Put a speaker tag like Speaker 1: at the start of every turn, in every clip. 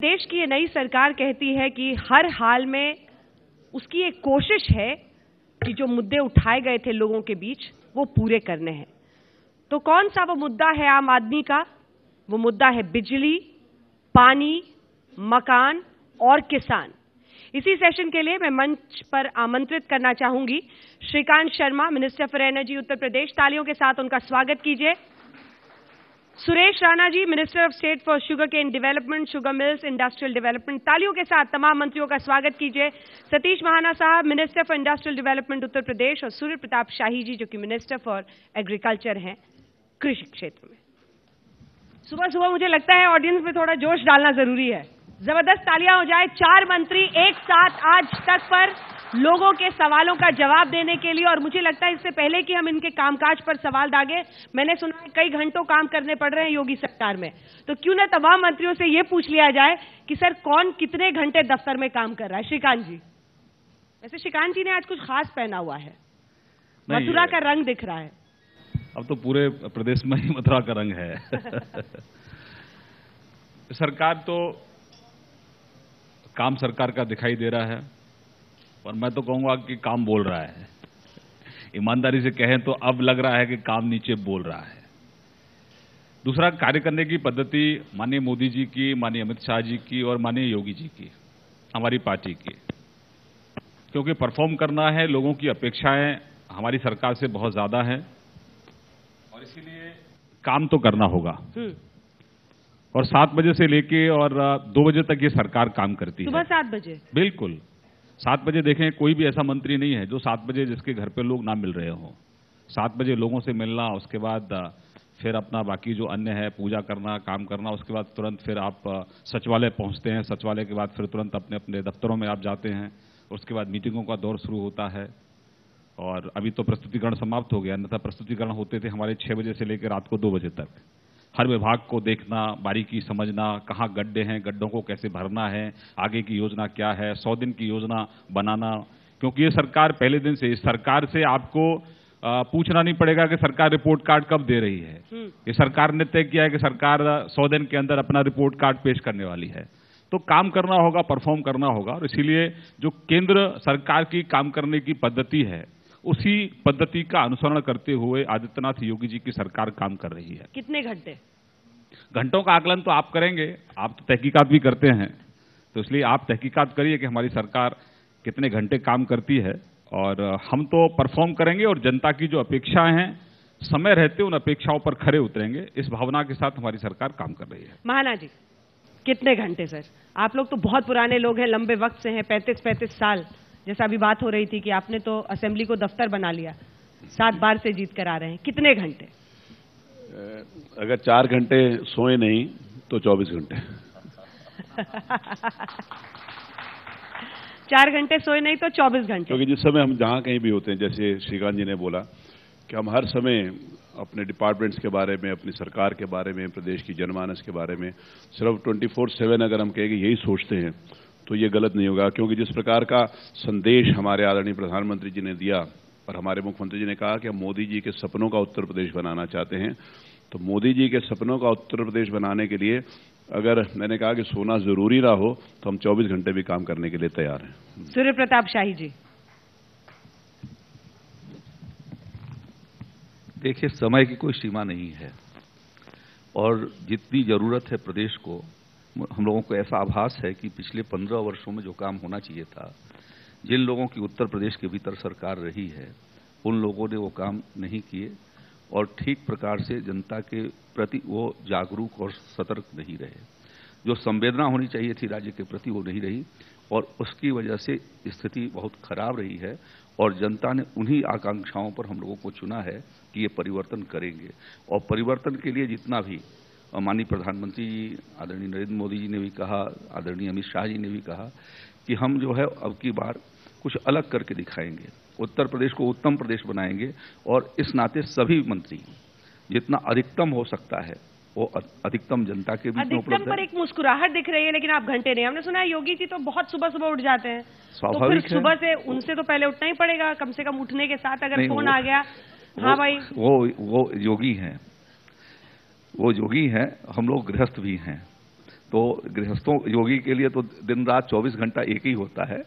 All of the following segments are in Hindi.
Speaker 1: देश की ये नई सरकार कहती है कि हर हाल में उसकी एक कोशिश है कि जो मुद्दे उठाए गए थे लोगों के बीच वो पूरे करने हैं। तो कौन सा वो मुद्दा है आम आदमी का? वो मुद्दा है बिजली, पानी, मकान और किसान। इसी सेशन के लिए मैं मंच पर आमंत्रित करना चाहूंगी Shrikant Sharma, minister for energy Uttar Pradesh. तालियों के साथ उनका स्वागत कीजिए। Suresh Rana ji, minister of state for sugarcane development, sugar mills, industrial development. तालियों के साथ तमाम मंत्रियों का स्वागत कीजिए। सतीश महाना साहब, minister for industrial development Uttar Pradesh, और सूर्य प्रताप शाही जी जो कि मिनिस्टर फॉर एग्रीकल्चर हैं कृषि क्षेत्र में। सुबह सुबह मुझे लगता है ऑडियंस में थोड़ा जोश डालना जरूरी है। जबरदस्त तालियां हो जाए। 4 मंत्री एक साथ आज तक पर लोगों के सवालों का जवाब देने के लिए, और मुझे लगता है इससे पहले कि हम इनके कामकाज पर सवाल दागे, मैंने सुना है कई घंटों काम करने पड़ रहे हैं योगी सरकार में, तो क्यों ना तमाम मंत्रियों से यह पूछ लिया जाए कि सर कौन कितने घंटे दफ्तर में काम कर रहा है। श्रीकांत जी, वैसे श्रीकांत जी ने आज कुछ खास पहना हुआ है, मथुरा का रंग दिख रहा है।
Speaker 2: अब तो पूरे प्रदेश में ही मथुरा का रंग है। सरकार तो काम सरकार का दिखाई दे रहा है, और मैं तो कहूंगा कि काम बोल रहा है। ईमानदारी से कहें तो अब लग रहा है कि काम नीचे बोल रहा है। दूसरा, कार्य करने की पद्धति माननीय मोदी जी की, माननीय अमित शाह जी की और माननीय योगी जी की, हमारी पार्टी की, क्योंकि परफॉर्म करना है। लोगों की अपेक्षाएं हमारी सरकार से बहुत ज्यादा हैं, और इसीलिए काम तो करना होगा। और 7 बजे से लेके और 2 बजे तक ये सरकार काम करती है।
Speaker 1: सुबह 7 बजे? बिल्कुल
Speaker 2: 7 बजे। देखें, कोई भी ऐसा मंत्री नहीं है जो 7 बजे जिसके घर पे लोग ना मिल रहे हों। 7 बजे लोगों से मिलना, उसके बाद फिर अपना बाकी जो अन्य है पूजा करना, काम करना, उसके बाद तुरंत फिर आप सचिवालय पहुंचते हैं। सचिवालय के बाद फिर तुरंत अपने अपने दफ्तरों में आप जाते हैं। उसके बाद मीटिंगों का दौर शुरू होता है, और अभी तो प्रस्तुतिकरण समाप्त हो गया, अन्यथा प्रस्तुतिकरण होते थे हमारे 6 बजे से लेकर रात को 2 बजे तक। हर विभाग को देखना, बारीकी समझना, कहाँ गड्ढे हैं, गड्ढों को कैसे भरना है, आगे की योजना क्या है, 100 दिन की योजना बनाना। क्योंकि ये सरकार पहले दिन से, इस सरकार से आपको पूछना नहीं पड़ेगा कि सरकार रिपोर्ट कार्ड कब दे रही है। ये सरकार ने तय किया है कि सरकार 100 दिन के अंदर अपना रिपोर्ट कार्ड पेश करने वाली है। तो काम करना होगा, परफॉर्म करना होगा, और इसीलिए जो केंद्र सरकार की काम करने की पद्धति है, उसी पद्धति का अनुसरण करते हुए आदित्यनाथ योगी जी की सरकार काम कर रही है।
Speaker 1: कितने घंटे?
Speaker 2: घंटों का आकलन तो आप करेंगे, आप तो तहकीकात भी करते हैं, तो इसलिए आप तहकीकात करिए कि हमारी सरकार कितने घंटे काम करती है। और हम तो परफॉर्म करेंगे, और जनता की जो अपेक्षाएं हैं समय रहते उन अपेक्षाओं पर खरे उतरेंगे। इस भावना के साथ हमारी सरकार काम कर रही है।
Speaker 1: महाना जी, कितने घंटे? सर, आप लोग तो बहुत पुराने लोग हैं, लंबे वक्त से हैं, 35-35 साल। जैसा अभी बात हो रही थी कि आपने तो असेंबली को दफ्तर बना लिया, 7 बार से जीत कर आ रहे हैं। कितने घंटे?
Speaker 3: अगर 4 घंटे सोए नहीं तो 24 घंटे।
Speaker 1: 4 घंटे सोए नहीं तो 24 घंटे।
Speaker 3: क्योंकि जिस समय हम जहां कहीं भी होते हैं, जैसे श्रीकांत जी ने बोला कि हम हर समय अपने डिपार्टमेंट्स के बारे में, अपनी सरकार के बारे में, प्रदेश की जनमानस के बारे में सिर्फ 24/7 अगर हम कहेंगे यही सोचते हैं तो ये गलत नहीं होगा। क्योंकि जिस प्रकार का संदेश हमारे आदरणीय प्रधानमंत्री जी ने दिया, और हमारे मुख्यमंत्री जी ने कहा कि हम मोदी जी के सपनों का उत्तर प्रदेश बनाना चाहते हैं, तो मोदी जी के सपनों का उत्तर प्रदेश बनाने के लिए अगर मैंने कहा कि सोना जरूरी ना हो तो हम 24 घंटे भी काम करने के लिए तैयार हैं।
Speaker 1: सूर्य प्रताप शाही जी।
Speaker 4: देखिए, समय की कोई सीमा नहीं है, और जितनी जरूरत है प्रदेश को, हम लोगों को ऐसा आभास है कि पिछले 15 वर्षों में जो काम होना चाहिए था, जिन लोगों की उत्तर प्रदेश के भीतर सरकार रही है, उन लोगों ने वो काम नहीं किए, और ठीक प्रकार से जनता के प्रति वो जागरूक और सतर्क नहीं रहे। जो संवेदना होनी चाहिए थी राज्य के प्रति वो नहीं रही, और उसकी वजह से स्थिति बहुत खराब रही है। और जनता ने उन्हीं आकांक्षाओं पर हम लोगों को चुना है कि ये परिवर्तन करेंगे, और परिवर्तन के लिए जितना भी माननीय प्रधानमंत्री जी, आदरणीय नरेंद्र मोदी जी ने भी कहा, आदरणीय अमित शाह जी ने भी कहा कि हम जो है अब की बार कुछ अलग करके दिखाएंगे, उत्तर प्रदेश को उत्तम प्रदेश बनाएंगे। और इस नाते सभी मंत्री जितना अधिकतम हो सकता है वो अधिकतम जनता के बीच में उपलब्ध है।
Speaker 1: अधिकतम पर एक मुस्कुराहट दिख रही है, लेकिन आप घंटे नहीं। हमने सुना है योगी जी तो बहुत सुबह सुबह उठ जाते हैं, तो फिर सुबह से उनसे तो पहले उठना ही पड़ेगा, कम से कम उठने के साथ अगर फोन आ गया। हाँ भाई,
Speaker 4: वो योगी हैं, वो योगी हैं, हम लोग गृहस्थ भी हैं। तो गृहस्थों योगी के लिए तो दिन रात 24 घंटा एक ही होता है।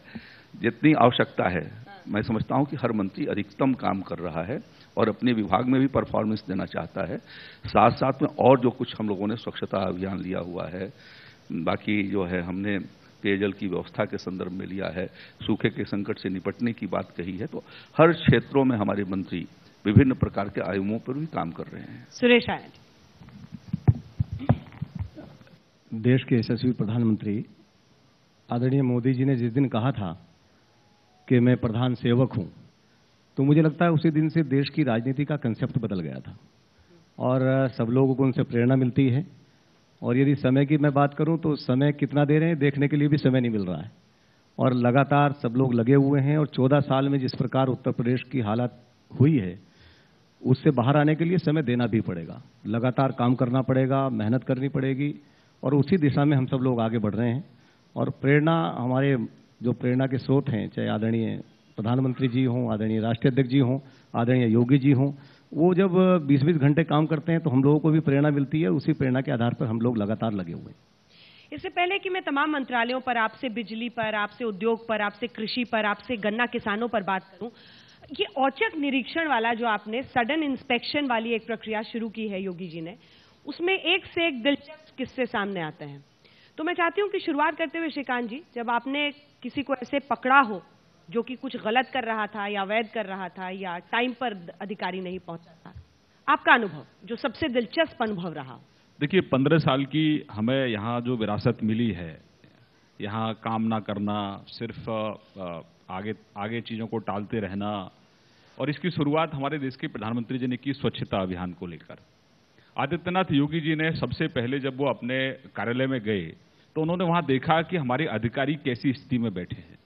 Speaker 4: जितनी आवश्यकता है, मैं समझता हूं कि हर मंत्री अधिकतम काम कर रहा है और अपने विभाग में भी परफॉर्मेंस देना चाहता है। साथ साथ में और जो कुछ हम लोगों ने स्वच्छता अभियान लिया हुआ है, बाकी जो है हमने पेयजल की व्यवस्था के संदर्भ में लिया है, सूखे के संकट से निपटने की बात कही है, तो हर क्षेत्रों में हमारे मंत्री विभिन्न प्रकार के आयामों पर भी काम कर रहे हैं।
Speaker 1: सुरेश आयन।
Speaker 5: देश के यशस्वी प्रधानमंत्री आदरणीय मोदी जी ने जिस दिन कहा था कि मैं प्रधान सेवक हूं, तो मुझे लगता है उसी दिन से देश की राजनीति का कंसेप्ट बदल गया था और सब लोगों को उनसे प्रेरणा मिलती है। और यदि समय की मैं बात करूं तो समय कितना दे रहे हैं देखने के लिए भी समय नहीं मिल रहा है और लगातार सब लोग लगे हुए हैं। और 14 साल में जिस प्रकार उत्तर प्रदेश की हालत हुई है, उससे बाहर आने के लिए समय देना भी पड़ेगा, लगातार काम करना पड़ेगा, मेहनत करनी पड़ेगी और उसी दिशा में हम सब लोग आगे बढ़ रहे हैं। और प्रेरणा, हमारे जो प्रेरणा के स्रोत हैं, चाहे आदरणीय प्रधानमंत्री जी हों, आदरणीय राष्ट्रीय अध्यक्ष जी हों, आदरणीय योगी जी हों, वो जब 20-20 घंटे काम करते हैं तो हम लोगों को भी प्रेरणा मिलती है। उसी प्रेरणा के आधार पर हम लोग लगातार लगे हुए हैं।
Speaker 1: इससे पहले कि मैं तमाम मंत्रालयों पर, आपसे बिजली पर, आपसे उद्योग पर, आपसे कृषि पर, आपसे गन्ना किसानों पर बात करूं, ये औचक निरीक्षण वाला जो आपने सडन इंस्पेक्शन वाली एक प्रक्रिया शुरू की है योगी जी ने, उसमें एक से एक दिलचस्प किस्से सामने आते हैं। तो मैं चाहती हूं कि शुरुआत करते हुए श्रीकांत जी, जब आपने किसी को ऐसे पकड़ा हो जो कि कुछ गलत कर रहा था या अवैध कर रहा था या टाइम पर अधिकारी नहीं पहुंचा था, आपका अनुभव, जो सबसे दिलचस्प अनुभव रहा।
Speaker 2: देखिए, 15 साल की हमें यहाँ जो विरासत मिली है, यहाँ काम ना करना, सिर्फ आगे चीज़ों को टालते रहना, और इसकी शुरुआत हमारे देश के प्रधानमंत्री जी ने की स्वच्छता अभियान को लेकर। आदित्यनाथ योगी जी ने सबसे पहले जब वो अपने कार्यालय में गए तो उन्होंने वहां देखा कि हमारे अधिकारी कैसी स्थिति में बैठे हैं।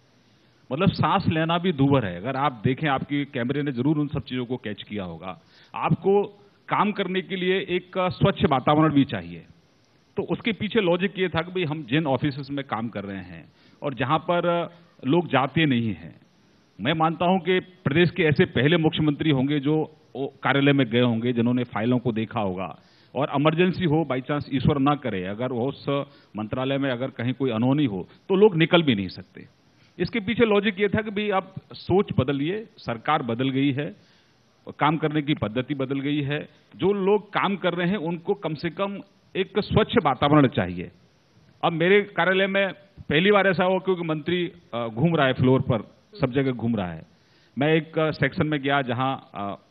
Speaker 2: मतलब सांस लेना भी दूभर है। अगर आप देखें, आपके कैमरे ने जरूर उन सब चीजों को कैच किया होगा। आपको काम करने के लिए एक स्वच्छ वातावरण भी चाहिए। तो उसके पीछे लॉजिक ये था कि भाई हम जिन ऑफिसेस में काम कर रहे हैं और जहां पर लोग जाते नहीं हैं, मैं मानता हूं कि प्रदेश के ऐसे पहले मुख्यमंत्री होंगे जो कार्यालय में गए होंगे, जिन्होंने फाइलों को देखा होगा। और इमरजेंसी हो, बाई चांस ईश्वर ना करे, अगर वो उस मंत्रालय में अगर कहीं कोई अनहोनी हो तो लोग निकल भी नहीं सकते। इसके पीछे लॉजिक ये था कि भाई अब सोच बदलिए, सरकार बदल गई है, काम करने की पद्धति बदल गई है, जो लोग काम कर रहे हैं उनको कम से कम एक स्वच्छ वातावरण चाहिए। अब मेरे कार्यालय में पहली बार ऐसा हुआ क्योंकि मंत्री घूम रहा है फ्लोर पर, सब जगह घूम रहा है। मैं एक सेक्शन में गया जहां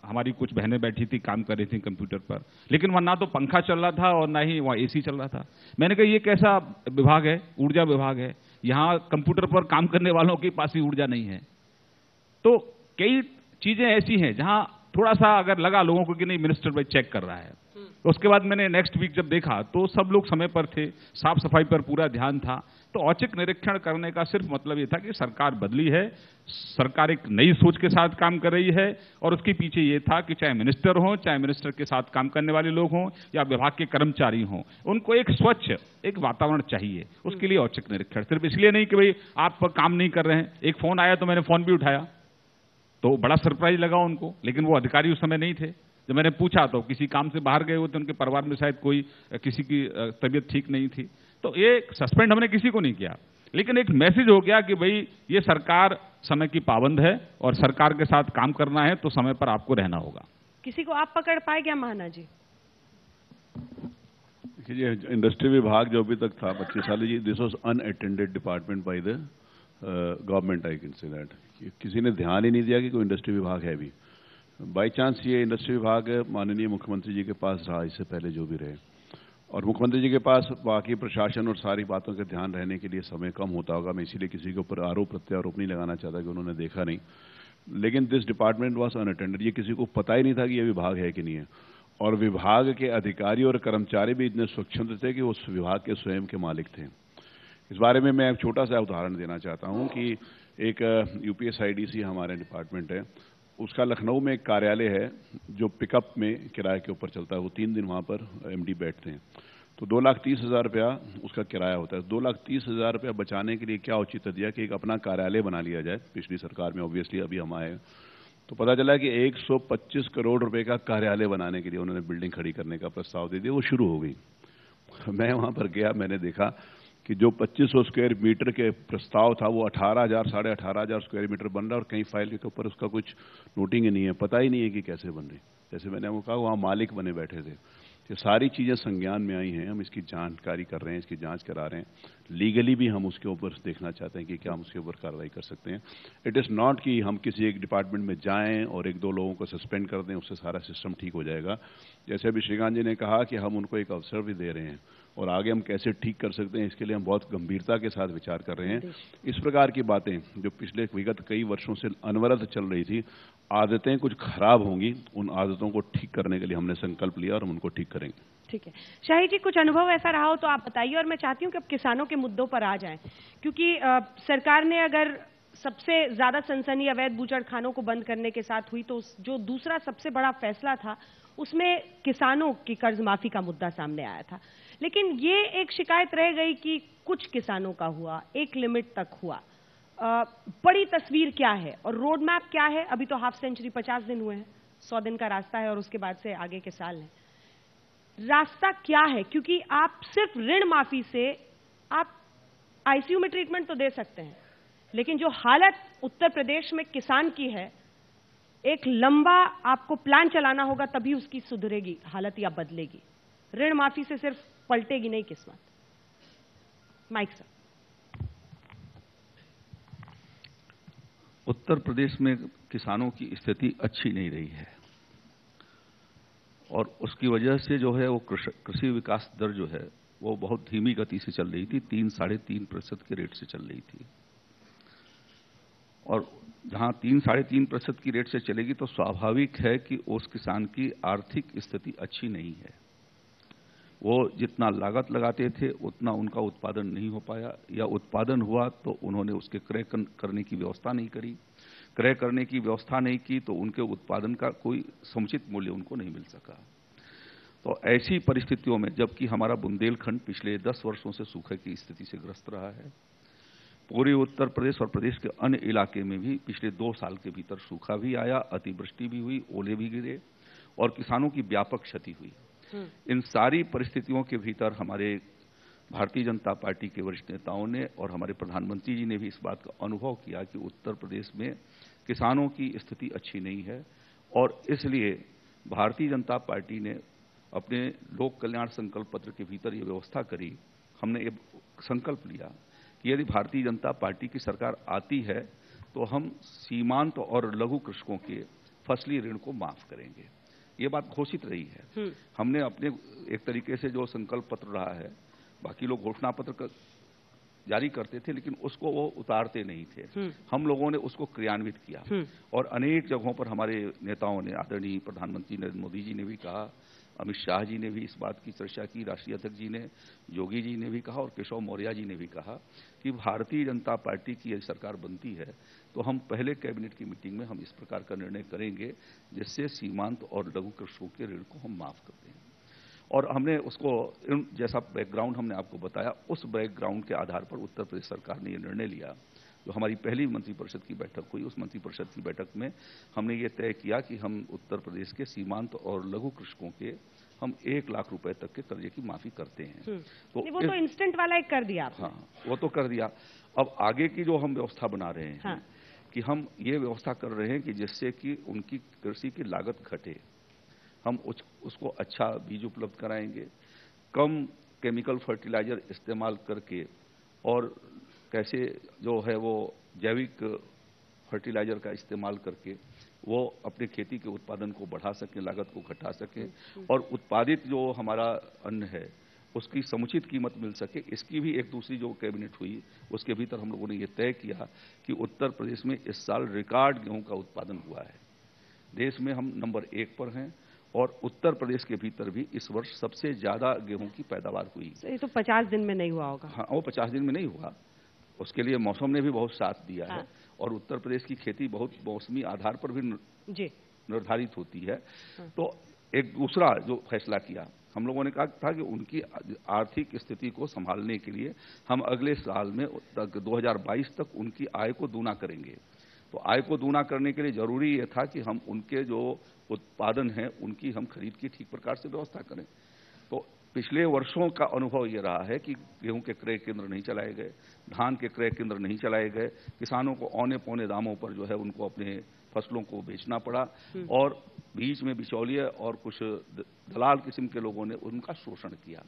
Speaker 2: हमारी कुछ बहनें बैठी थी, काम कर रही थी कंप्यूटर पर, लेकिन वहां ना तो पंखा चल रहा था और ना ही वहां एसी चल रहा था। मैंने कहा ये कैसा विभाग है? ऊर्जा विभाग है। यहां कंप्यूटर पर काम करने वालों के पास भी ऊर्जा नहीं है। तो कई चीजें ऐसी हैं जहां थोड़ा सा अगर लगा लोगों को कि नहीं मिनिस्टर भाई चेक कर रहा है, तो उसके बाद मैंने नेक्स्ट वीक जब देखा तो सब लोग समय पर थे, साफ सफाई पर पूरा ध्यान था। तो औचक निरीक्षण करने का सिर्फ मतलब ये था कि सरकार बदली है, सरकार एक नई सोच के साथ काम कर रही है, और उसके पीछे ये था कि चाहे मिनिस्टर हों, चाहे मिनिस्टर के साथ काम करने वाले लोग हों या विभाग के कर्मचारी हों, उनको एक स्वच्छ एक वातावरण चाहिए। उसके लिए औचक निरीक्षण, सिर्फ इसलिए नहीं कि भाई आप काम नहीं कर रहे हैं। एक फोन आया तो मैंने फोन भी उठाया, तो बड़ा सरप्राइज लगा उनको, लेकिन वो अधिकारी उस समय नहीं थे। जब मैंने पूछा तो किसी काम से बाहर गए हुए थे, उनके परिवार में शायद कोई किसी की तबीयत ठीक नहीं थी। तो ये सस्पेंड हमने किसी को नहीं किया, लेकिन एक मैसेज हो गया कि भाई ये सरकार समय की पाबंद है और सरकार के साथ काम करना है तो समय पर आपको रहना होगा।
Speaker 1: किसी को आप पकड़ पाए क्या महाना जी?
Speaker 3: देखिए, इंडस्ट्री विभाग जो अभी तक था 25 साल, this was unattended department by the government. I can say that किसी ने ध्यान ही नहीं दिया कि कोई इंडस्ट्री विभाग है भी। बाई चांस ये इंडस्ट्री विभाग माननीय मुख्यमंत्री जी के पास रहा, इससे पहले जो भी रहे, और मुख्यमंत्री जी के पास बाकी प्रशासन और सारी बातों के ध्यान रहने के लिए समय कम होता होगा। मैं इसीलिए किसी के ऊपर आरोप प्रत्यारोप नहीं लगाना चाहता कि उन्होंने देखा नहीं, लेकिन दिस डिपार्टमेंट वाज अनअटेंडेड। ये किसी को पता ही नहीं था कि ये विभाग है कि नहीं है, और विभाग के अधिकारी और कर्मचारी भी इतने स्वच्छंद थे कि उस विभाग के स्वयं के मालिक थे। इस बारे में मैं एक छोटा सा उदाहरण देना चाहता हूँ कि एक UPSIDC हमारे डिपार्टमेंट है, उसका लखनऊ में एक कार्यालय है जो पिकअप में किराए के ऊपर चलता है। वो 3 दिन वहाँ पर MD बैठते हैं, तो 2,30,000 रुपया उसका किराया होता है। 2,30,000 रुपया बचाने के लिए क्या औचित्य दिया कि एक अपना कार्यालय बना लिया जाए। पिछली सरकार में ऑब्वियसली, अभी हम आए तो पता चला कि 125 करोड़ रुपए का कार्यालय बनाने के लिए उन्होंने बिल्डिंग खड़ी करने का प्रस्ताव दे दिया। वो शुरू हो गई। मैं वहां पर गया, मैंने देखा कि जो 2500 स्क्वायर मीटर के प्रस्ताव था वो 18,000 साढ़े 18,000 स्क्वायर मीटर बन रहा है और कई फाइल के ऊपर उसका कुछ नोटिंग ही नहीं है, पता ही नहीं है कि कैसे बन रही। जैसे मैंने आपको कहा वहाँ मालिक बने बैठे थे। ये सारी चीज़ें संज्ञान में आई हैं, हम इसकी जानकारी कर रहे हैं, इसकी जांच करा रहे हैं। लीगली भी हम उसके ऊपर देखना चाहते हैं कि क्या हम उसके ऊपर कार्रवाई कर सकते हैं। इट इज़ नॉट कि हम किसी एक डिपार्टमेंट में जाएं और एक दो लोगों को सस्पेंड कर दें, उससे सारा सिस्टम ठीक हो जाएगा। जैसे अभी श्रीकांत जी ने कहा कि हम उनको एक अवसर भी दे रहे हैं और आगे हम कैसे ठीक कर सकते हैं इसके लिए हम बहुत गंभीरता के साथ विचार कर रहे हैं। इस प्रकार की बातें जो पिछले विगत कई वर्षों से अनवरत चल रही थी, आदतें कुछ खराब होंगी, उन आदतों को ठीक करने के लिए हमने संकल्प लिया और हम उनको ठीक करेंगे।
Speaker 1: ठीक है शाही जी, कुछ अनुभव ऐसा रहा हो तो आप बताइए। और मैं चाहती हूं कि अब किसानों के मुद्दों पर आ जाएं, क्योंकि सरकार ने अगर सबसे ज्यादा सनसनी अवैध बूचड़खानों को बंद करने के साथ हुई, तो जो दूसरा सबसे बड़ा फैसला था उसमें किसानों की कर्ज माफी का मुद्दा सामने आया था। लेकिन ये एक शिकायत रह गई कि कुछ किसानों का हुआ, एक लिमिट तक हुआ। बड़ी तस्वीर क्या है और रोड मैप क्या है? अभी तो हाफ सेंचुरी 50 दिन हुए हैं, 100 दिन का रास्ता है और उसके बाद से आगे के साल हैं। रास्ता क्या है? क्योंकि आप सिर्फ ऋण माफी से आप आईसीयू में ट्रीटमेंट तो दे सकते हैं, लेकिन जो हालत उत्तर प्रदेश में किसान की है, एक लंबा आपको प्लान चलाना होगा, तभी उसकी सुधरेगी हालत या बदलेगी। ऋण माफी से सिर्फ पलटेगी नहीं किस्मत। Mic sir.
Speaker 4: उत्तर प्रदेश में किसानों की स्थिति अच्छी नहीं रही है और उसकी वजह से जो है वो कृषि विकास दर जो है वो बहुत धीमी गति से चल रही थी, 3-3.5% के रेट से चल रही थी। और जहां 3-3.5% की रेट से चलेगी तो स्वाभाविक है कि उस किसान की आर्थिक स्थिति अच्छी नहीं है। वो जितना लागत लगाते थे उतना उनका उत्पादन नहीं हो पाया, या उत्पादन हुआ तो उन्होंने उसके क्रय करने की व्यवस्था नहीं करी। क्रय करने की व्यवस्था नहीं की तो उनके उत्पादन का कोई समुचित मूल्य उनको नहीं मिल सका। तो ऐसी परिस्थितियों में, जबकि हमारा बुंदेलखंड पिछले 10 वर्षों से सूखे की स्थिति से ग्रस्त रहा है, पूरे उत्तर प्रदेश और प्रदेश के अन्य इलाके में भी पिछले 2 साल के भीतर सूखा भी आया, अतिवृष्टि भी हुई, ओले भी गिरे और किसानों की व्यापक क्षति हुई। इन सारी परिस्थितियों के भीतर हमारे भारतीय जनता पार्टी के वरिष्ठ नेताओं ने और हमारे प्रधानमंत्री जी ने भी इस बात का अनुभव किया कि उत्तर प्रदेश में किसानों की स्थिति अच्छी नहीं है और इसलिए भारतीय जनता पार्टी ने अपने लोक कल्याण संकल्प पत्र के भीतर ये व्यवस्था करी। हमने ये संकल्प लिया कि यदि भारतीय जनता पार्टी की सरकार आती है तो हम सीमांत और लघु कृषकों के फसली ऋण को माफ करेंगे। ये बात घोषित रही है। हमने अपने एक तरीके से जो संकल्प पत्र रहा है, बाकी लोग घोषणा पत्र जारी करते थे लेकिन उसको वो उतारते नहीं थे, हम लोगों ने उसको क्रियान्वित किया और अनेक जगहों पर हमारे नेताओं ने, आदरणीय प्रधानमंत्री नरेंद्र मोदी जी ने भी कहा, अमित शाह जी ने भी इस बात की चर्चा की, राष्ट्रीय अध्यक्ष जी ने, योगी जी ने भी कहा और केशव मौर्य जी ने भी कहा कि भारतीय जनता पार्टी की यदि सरकार बनती है तो हम पहले कैबिनेट की मीटिंग में हम इस प्रकार का निर्णय करेंगे जिससे सीमांत और लघु कृषकों के ऋण को हम माफ कर दें। और हमने उसको जैसा बैकग्राउंड हमने आपको बताया, उस बैकग्राउंड के आधार पर उत्तर प्रदेश सरकार ने यह निर्णय लिया। जो हमारी पहली मंत्रिपरिषद की बैठक हुई, उस मंत्रिपरिषद की बैठक में हमने ये तय किया कि हम उत्तर प्रदेश के सीमांत और लघु कृषकों के हम 1 लाख रुपए तक के कर्जे की माफी करते हैं।
Speaker 1: तो वो तो इंस्टेंट वाला एक कर दिया आपने।
Speaker 4: हाँ, वो तो कर दिया। अब आगे की जो हम व्यवस्था बना रहे हैं, हाँ, कि हम ये व्यवस्था कर रहे हैं कि जिससे कि उनकी कृषि की लागत घटे। हम उसको अच्छा बीज उपलब्ध कराएंगे, कम केमिकल फर्टिलाइजर इस्तेमाल करके और कैसे जो है वो जैविक फर्टिलाइजर का इस्तेमाल करके वो अपने खेती के उत्पादन को बढ़ा सकें, लागत को घटा सकें और उत्पादित जो हमारा अन्न है उसकी समुचित कीमत मिल सके। इसकी भी एक दूसरी जो कैबिनेट हुई उसके भीतर हम लोगों ने ये तय किया कि उत्तर प्रदेश में इस साल रिकॉर्ड गेहूं का उत्पादन हुआ है। देश में हम नंबर 1 पर हैं और उत्तर प्रदेश के भीतर भी इस वर्ष सबसे ज्यादा गेहूं की पैदावार हुई।
Speaker 1: ये तो 50 दिन में नहीं हुआ होगा।
Speaker 4: हाँ, वो 50 दिन में नहीं हुआ, उसके लिए मौसम ने भी बहुत साथ दिया है और उत्तर प्रदेश की खेती बहुत मौसमी आधार पर भी निर्धारित होती है। तो एक दूसरा जो फैसला किया, हम लोगों ने कहा था कि उनकी आर्थिक स्थिति को संभालने के लिए हम अगले साल में 2022 तक उनकी आय को दूना करेंगे। तो आय को दूना करने के लिए जरूरी यह था कि हम उनके जो उत्पादन है उनकी हम खरीद की ठीक प्रकार से व्यवस्था करें। तो पिछले वर्षों का अनुभव ये रहा है कि गेहूं के क्रय केंद्र नहीं चलाए गए, धान के क्रय केंद्र नहीं चलाए गए, किसानों को औने पौने दामों पर जो है उनको अपने फसलों को बेचना पड़ा और बीच में बिचौलिए और कुछ दलाल किस्म के लोगों ने उनका शोषण किया।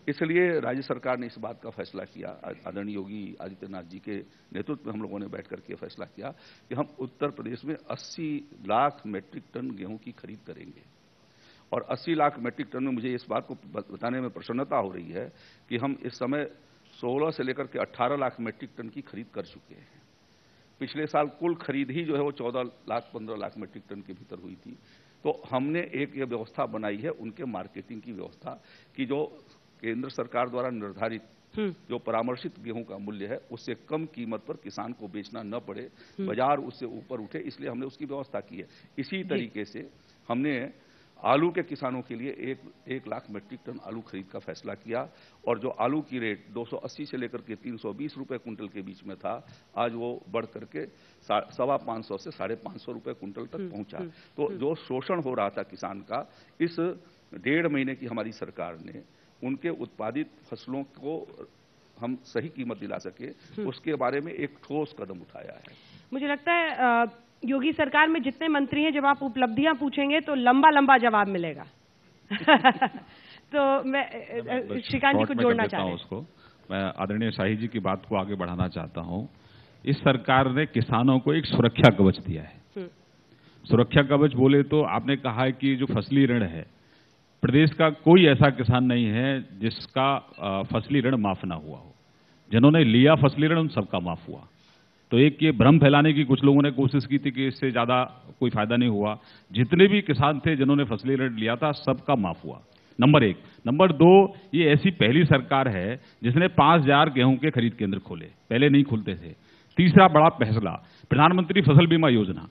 Speaker 4: इसलिए राज्य सरकार ने इस बात का फैसला किया, आदरणीय योगी आदित्यनाथ जी के नेतृत्व में हम लोगों ने बैठकर के फैसला किया कि हम उत्तर प्रदेश में 80 लाख मेट्रिक टन गेहूं की खरीद करेंगे। और 80 लाख मेट्रिक टन में मुझे इस बात को बताने में प्रसन्नता हो रही है कि हम इस समय 16 से लेकर के 18 लाख मेट्रिक टन की खरीद कर चुके हैं। पिछले साल कुल खरीद ही जो है वो 14 लाख 15 लाख मेट्रिक टन के भीतर हुई थी। तो हमने एक ये व्यवस्था बनाई है उनके मार्केटिंग की व्यवस्था कि जो केंद्र सरकार द्वारा निर्धारित जो परामर्शित गेहूं का मूल्य है उससे कम कीमत पर किसान को बेचना न पड़े, बाजार उससे ऊपर उठे, इसलिए हमने उसकी व्यवस्था की है। इसी तरीके से हमने आलू के किसानों के लिए 1 लाख मेट्रिक टन आलू खरीद का फैसला किया और जो आलू की रेट 280 से लेकर के 320 रुपए कुंटल के बीच में था, आज वो बढ़ करके 550 से 550 रुपए कुंटल तक पहुंचा। तो जो शोषण हो रहा था किसान का, इस 1.5 महीने की हमारी सरकार ने उनके उत्पादित फसलों को हम सही कीमत दिला सके, उसके बारे में एक ठोस कदम उठाया है।
Speaker 1: मुझे लगता है योगी सरकार में जितने मंत्री हैं, जब आप उपलब्धियां पूछेंगे तो लंबा लंबा जवाब मिलेगा। तो मैं श्रीकांत जी को जोड़ना चाहता हूं।
Speaker 2: उसको मैं आदरणीय शाही जी की बात को आगे बढ़ाना चाहता हूं। इस सरकार ने किसानों को एक सुरक्षा कवच दिया है। सुरक्षा कवच बोले तो आपने कहा है कि जो फसली ऋण है, प्रदेश का कोई ऐसा किसान नहीं है जिसका फसली ऋण माफ ना हुआ हो। जिन्होंने लिया फसली ऋण उन सबका माफ हुआ। तो एक ये भ्रम फैलाने की कुछ लोगों ने कोशिश की थी कि इससे ज्यादा कोई फायदा नहीं हुआ। जितने भी किसान थे जिन्होंने फसली ऋण लिया था सबका माफ हुआ, नंबर 1। नंबर 2, ये ऐसी पहली सरकार है जिसने 5000 गेहूं के खरीद केंद्र खोले, पहले नहीं खुलते थे। तीसरा बड़ा फैसला, प्रधानमंत्री फसल बीमा योजना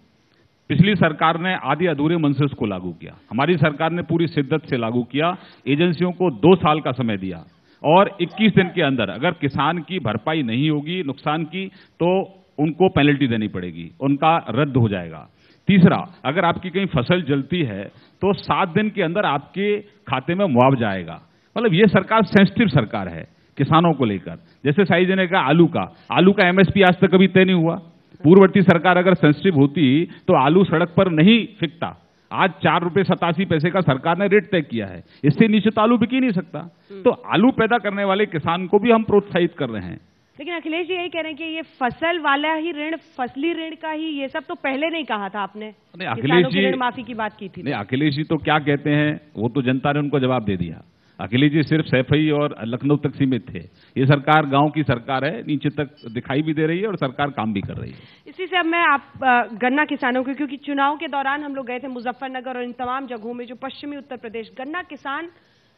Speaker 2: पिछली सरकार ने आधे अधूरे मन से उसको लागू किया, हमारी सरकार ने पूरी शिद्दत से लागू किया। एजेंसियों को 2 साल का समय दिया और 21 दिन के अंदर अगर किसान की भरपाई नहीं होगी नुकसान की तो उनको पेनल्टी देनी पड़ेगी, उनका रद्द हो जाएगा। तीसरा, अगर आपकी कहीं फसल जलती है तो 7 दिन के अंदर आपके खाते में मुआवजा आएगा। मतलब ये सरकार सेंसिटिव सरकार है किसानों को लेकर। जैसे साई जी ने कहा आलू का एमएसपी आज तक कभी तय नहीं हुआ। पूर्ववर्ती सरकार अगर सेंसिटिव होती तो आलू सड़क पर नहीं फिकता। आज 4 रुपए 87 पैसे का सरकार ने रेट तय किया है, इससे नीचे तो आलू बिक ही नहीं सकता। तो आलू पैदा करने वाले किसान को भी हम प्रोत्साहित कर रहे हैं।
Speaker 1: लेकिन अखिलेश जी यही कह रहे हैं कि ये फसल वाला ही ऋण, फसली ऋण का ही ये सब तो पहले नहीं कहा था आपने।
Speaker 2: अखिलेश जी
Speaker 1: ऋण माफी की बात की थी।
Speaker 2: नहीं, अखिलेश जी तो क्या कहते हैं वो तो जनता ने उनको जवाब दे दिया। अखिलेश जी सिर्फ सैफई और लखनऊ तक सीमित थे। ये सरकार गांव की सरकार है, नीचे तक दिखाई भी दे रही है और सरकार काम भी कर रही है।
Speaker 1: इसी से अब मैं गन्ना किसानों को, क्योंकि चुनाव के दौरान हम लोग गए थे मुजफ्फरनगर और इन तमाम जगहों में जो पश्चिमी उत्तर प्रदेश, गन्ना किसान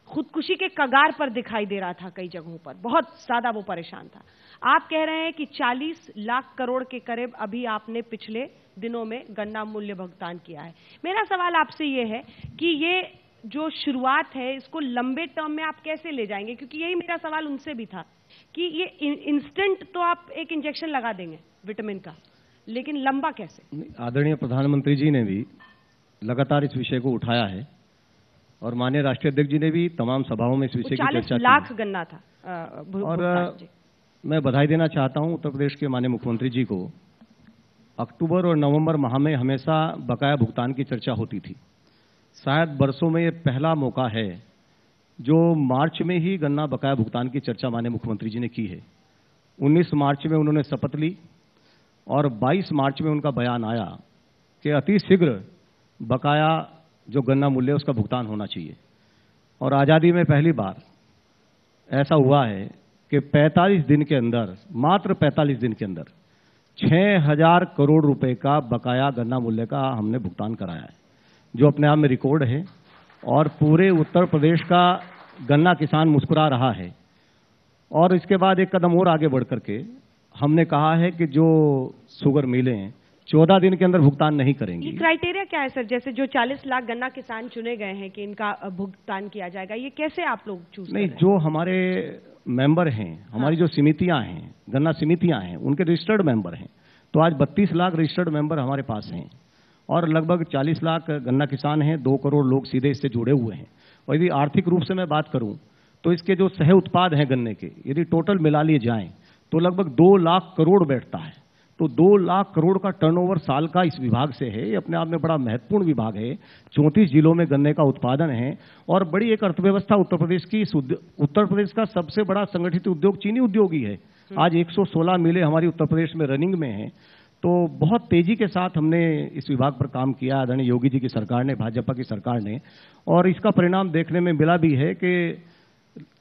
Speaker 1: खुदकुशी के कगार पर दिखाई दे रहा था। कई जगहों पर बहुत ज्यादा वो परेशान था। आप कह रहे हैं कि 40 लाख करोड़ के करीब अभी आपने पिछले दिनों में गन्ना मूल्य भुगतान किया है। मेरा सवाल आपसे ये है कि ये जो शुरुआत है इसको लंबे टर्म में आप कैसे ले जाएंगे, क्योंकि यही मेरा सवाल उनसे भी था कि ये इंस्टेंट तो आप एक इंजेक्शन लगा देंगे विटामिन का, लेकिन लंबा कैसे?
Speaker 5: आदरणीय प्रधानमंत्री जी ने भी लगातार इस विषय को उठाया है और माननीय राष्ट्रीय अध्यक्ष जी ने भी तमाम सभाओं में इस विषय की चर्चा की।
Speaker 1: 40 लाख गन्ना था।
Speaker 5: और मैं बधाई देना चाहता हूं उत्तर प्रदेश के माननीय मुख्यमंत्री जी को। अक्टूबर और नवंबर माह में हमेशा बकाया भुगतान की चर्चा होती थी। शायद बरसों में ये पहला मौका है जो मार्च में ही गन्ना बकाया भुगतान की चर्चा माननीय मुख्यमंत्री जी ने की है। 19 मार्च में उन्होंने शपथ ली और 22 मार्च में उनका बयान आया कि अति शीघ्र बकाया जो गन्ना मूल्य है उसका भुगतान होना चाहिए। और आज़ादी में पहली बार ऐसा हुआ है कि 45 दिन के अंदर, मात्र 45 दिन के अंदर 6000 करोड़ रुपए का बकाया गन्ना मूल्य का हमने भुगतान कराया है, जो अपने आप में रिकॉर्ड है। और पूरे उत्तर प्रदेश का गन्ना किसान मुस्कुरा रहा है। और इसके बाद एक कदम और आगे बढ़ करके हमने कहा है कि जो शुगर मिलें 14 दिन के अंदर भुगतान नहीं करेंगी।
Speaker 1: ये क्राइटेरिया क्या है सर? जैसे जो 40 लाख गन्ना किसान चुने गए हैं कि इनका भुगतान किया जाएगा, ये कैसे आप लोग चूज
Speaker 5: नहीं, जो हमारे मेंबर हैं, हमारी जो समितियां हैं, गन्ना समितियां हैं, उनके रजिस्टर्ड मेंबर हैं। तो आज 32 लाख रजिस्टर्ड मेंबर हमारे पास हैं और लगभग 40 लाख गन्ना किसान हैं। 2 करोड़ लोग सीधे इससे जुड़े हुए हैं। और यदि आर्थिक रूप से मैं बात करूं तो इसके जो सह उत्पाद हैं गन्ने के, यदि टोटल मिला लिए जाएं तो लगभग 2 लाख करोड़ बैठता है। तो 2 लाख करोड़ का टर्नओवर साल का इस विभाग से है। ये अपने आप में बड़ा महत्वपूर्ण विभाग है। 34 जिलों में गन्ने का उत्पादन है और बड़ी एक अर्थव्यवस्था उत्तर प्रदेश की। उत्तर प्रदेश का सबसे बड़ा संगठित उद्योग चीनी उद्योग ही है। आज 116 मिलें हमारी उत्तर प्रदेश में रनिंग में हैं। तो बहुत तेजी के साथ हमने इस विभाग पर काम किया, आदरणीय योगी जी की सरकार ने, भाजपा की सरकार ने, और इसका परिणाम देखने में मिला भी है कि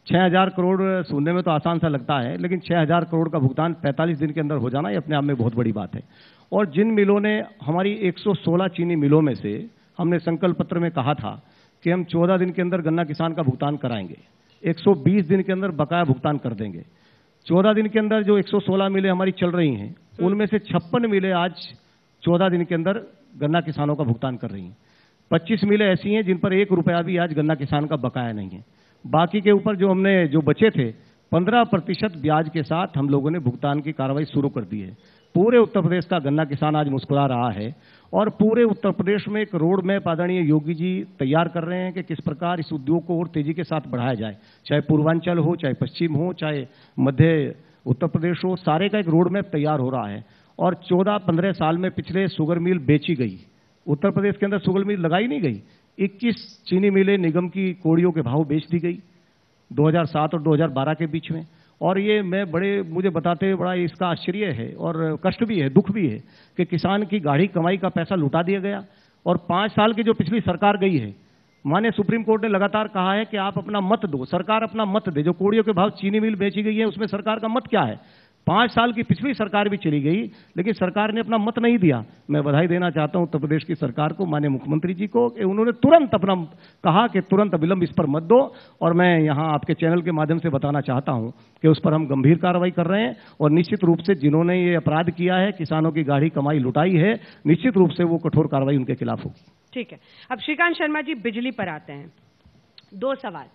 Speaker 5: 6,000 करोड़ सुनने में तो आसान सा लगता है, लेकिन 6,000 करोड़ का भुगतान 45 दिन के अंदर हो जाना ये अपने आप में बहुत बड़ी बात है। और जिन मिलों ने, हमारी 116 चीनी मिलों में से हमने संकल्प पत्र में कहा था कि हम 14 दिन के अंदर गन्ना किसान का भुगतान कराएंगे, 120 दिन के अंदर बकाया भुगतान कर देंगे। 14 दिन के अंदर जो 116 मिलें हमारी चल रही हैं, उनमें से 56 मिलें आज 14 दिन के अंदर गन्ना किसानों का भुगतान कर रही हैं। 25 मिलें ऐसी हैं जिन पर 1 रुपया भी आज गन्ना किसान का बकाया नहीं है। बाकी के ऊपर जो बचे थे 15% ब्याज के साथ हम लोगों ने भुगतान की कार्रवाई शुरू कर दी है। पूरे उत्तर प्रदेश का गन्ना किसान आज मुस्कुरा रहा है और पूरे उत्तर प्रदेश में एक रोड मैप आदरणीय योगी जी तैयार कर रहे हैं कि किस प्रकार इस उद्योग को और तेजी के साथ बढ़ाया जाए। चाहे पूर्वांचल हो, चाहे पश्चिम हो, चाहे मध्य उत्तर प्रदेश हो, सारे का एक रोड मैप तैयार हो रहा है। और 14-15 साल में पिछले शुगर मिल बेची गई, उत्तर प्रदेश के अंदर शुगर मिल लगाई नहीं गई। 21 चीनी मिलें निगम की कोड़ियों के भाव बेच दी गई 2007 और 2012 के बीच में। और ये मुझे बताते हुए बड़ा इसका आश्चर्य है और कष्ट भी है, दुख भी है कि किसान की गाढ़ी कमाई का पैसा लुटा दिया गया। और 5 साल की जो पिछली सरकार गई है, माननीय सुप्रीम कोर्ट ने लगातार कहा है कि आप अपना मत दो, सरकार अपना मत दे। जो कोड़ियों के भाव चीनी मिल बेची गई है उसमें सरकार का मत क्या है? 5 साल की पिछली सरकार भी चली गई, लेकिन सरकार ने अपना मत नहीं दिया। मैं बधाई देना चाहता हूं उत्तर प्रदेश की सरकार को, माननीय मुख्यमंत्री जी को, कि उन्होंने तुरंत अपना कहा कि तुरंत अविलंब इस पर मत दो। और मैं यहां आपके चैनल के माध्यम से बताना चाहता हूं कि उस पर हम गंभीर कार्रवाई कर रहे हैं और निश्चित रूप से जिन्होंने ये अपराध किया है, किसानों की गाढ़ी कमाई लुटाई है, निश्चित रूप से वो कठोर कार्रवाई उनके खिलाफ होगी।
Speaker 1: ठीक है, अब श्रीकांत शर्मा जी बिजली पर आते हैं। 2 सवाल।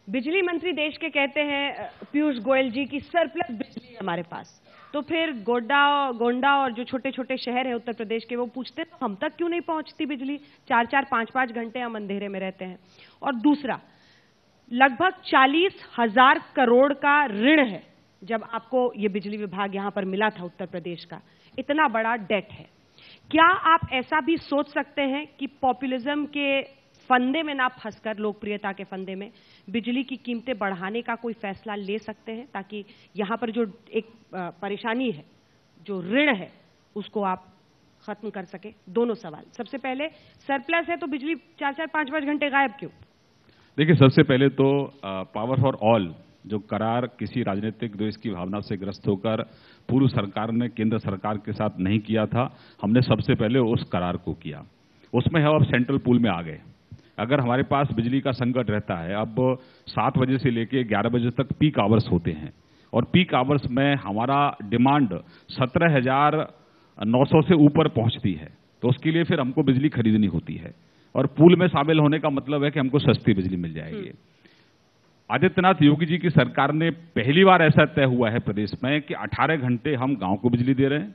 Speaker 1: बिजली मंत्री देश के कहते हैं पीयूष गोयल जी की सरप्लस बिजली है हमारे पास, तो फिर गोंडा और जो छोटे छोटे शहर है उत्तर प्रदेश के, वो पूछते तो हम तक क्यों नहीं पहुंचती बिजली? 4-4, 5-5 घंटे हम अंधेरे में रहते हैं। और दूसरा, लगभग 40,000 करोड़ का ऋण है जब आपको ये बिजली विभाग यहां पर मिला था उत्तर प्रदेश का, इतना बड़ा डेट है। क्या आप ऐसा भी सोच सकते हैं कि पॉपुलिज्म के फंदे में ना फंसकर, लोकप्रियता के फंदे में बिजली की कीमतें बढ़ाने का कोई फैसला ले सकते हैं, ताकि यहां पर जो एक परेशानी है, जो ऋण है, उसको आप खत्म कर सके? दोनों सवाल। सबसे पहले, सरप्लस है तो बिजली 4-4, 5-5 घंटे गायब क्यों?
Speaker 2: देखिए, सबसे पहले तो पावर फॉर ऑल जो करार किसी राजनीतिक द्वेष की भावना से ग्रस्त होकर पूर्व सरकार ने केंद्र सरकार के साथ नहीं किया था, हमने सबसे पहले उस करार को किया। उसमें हम अब सेंट्रल पूल में आ गए। अगर हमारे पास बिजली का संकट रहता है, अब 7 बजे से लेकर 11 बजे तक पीक आवर्स होते हैं और पीक आवर्स में हमारा डिमांड 17,900 से ऊपर पहुंचती है, तो उसके लिए फिर हमको बिजली खरीदनी होती है। और पूल में शामिल होने का मतलब है कि हमको सस्ती बिजली मिल जाएगी। आदित्यनाथ योगी जी की सरकार ने पहली बार ऐसा तय हुआ है प्रदेश में कि 18 घंटे हम गांव को बिजली दे रहे हैं,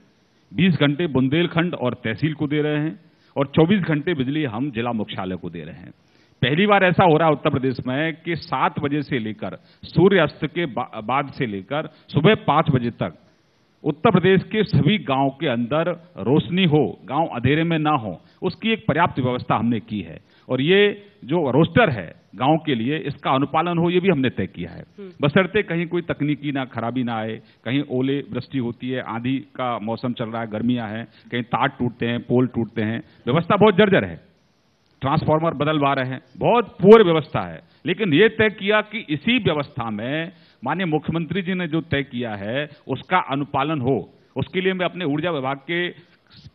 Speaker 2: 20 घंटे बुंदेलखंड और तहसील को दे रहे हैं और 24 घंटे बिजली हम जिला मुख्यालय को दे रहे हैं। पहली बार ऐसा हो रहा है उत्तर प्रदेश में कि 7 बजे से लेकर सूर्यास्त के बाद से लेकर सुबह 5 बजे तक उत्तर प्रदेश के सभी गांव के अंदर रोशनी हो, गांव अंधेरे में ना हो, उसकी एक पर्याप्त व्यवस्था हमने की है। और ये जो रोस्टर है गांव के लिए, इसका अनुपालन हो, ये भी हमने तय किया है, बशर्ते कहीं कोई तकनीकी ना खराबी ना आए। कहीं ओले वृष्टि होती है, आंधी का मौसम चल रहा है, गर्मियां हैं, कहीं तार टूटते हैं, पोल टूटते हैं, व्यवस्था बहुत जर्जर है, ट्रांसफार्मर बदलवा रहे हैं, बहुत पूर्ण व्यवस्था है। लेकिन ये तय किया कि इसी व्यवस्था में माननीय मुख्यमंत्री जी ने जो तय किया है उसका अनुपालन हो। उसके लिए मैं अपने ऊर्जा विभाग के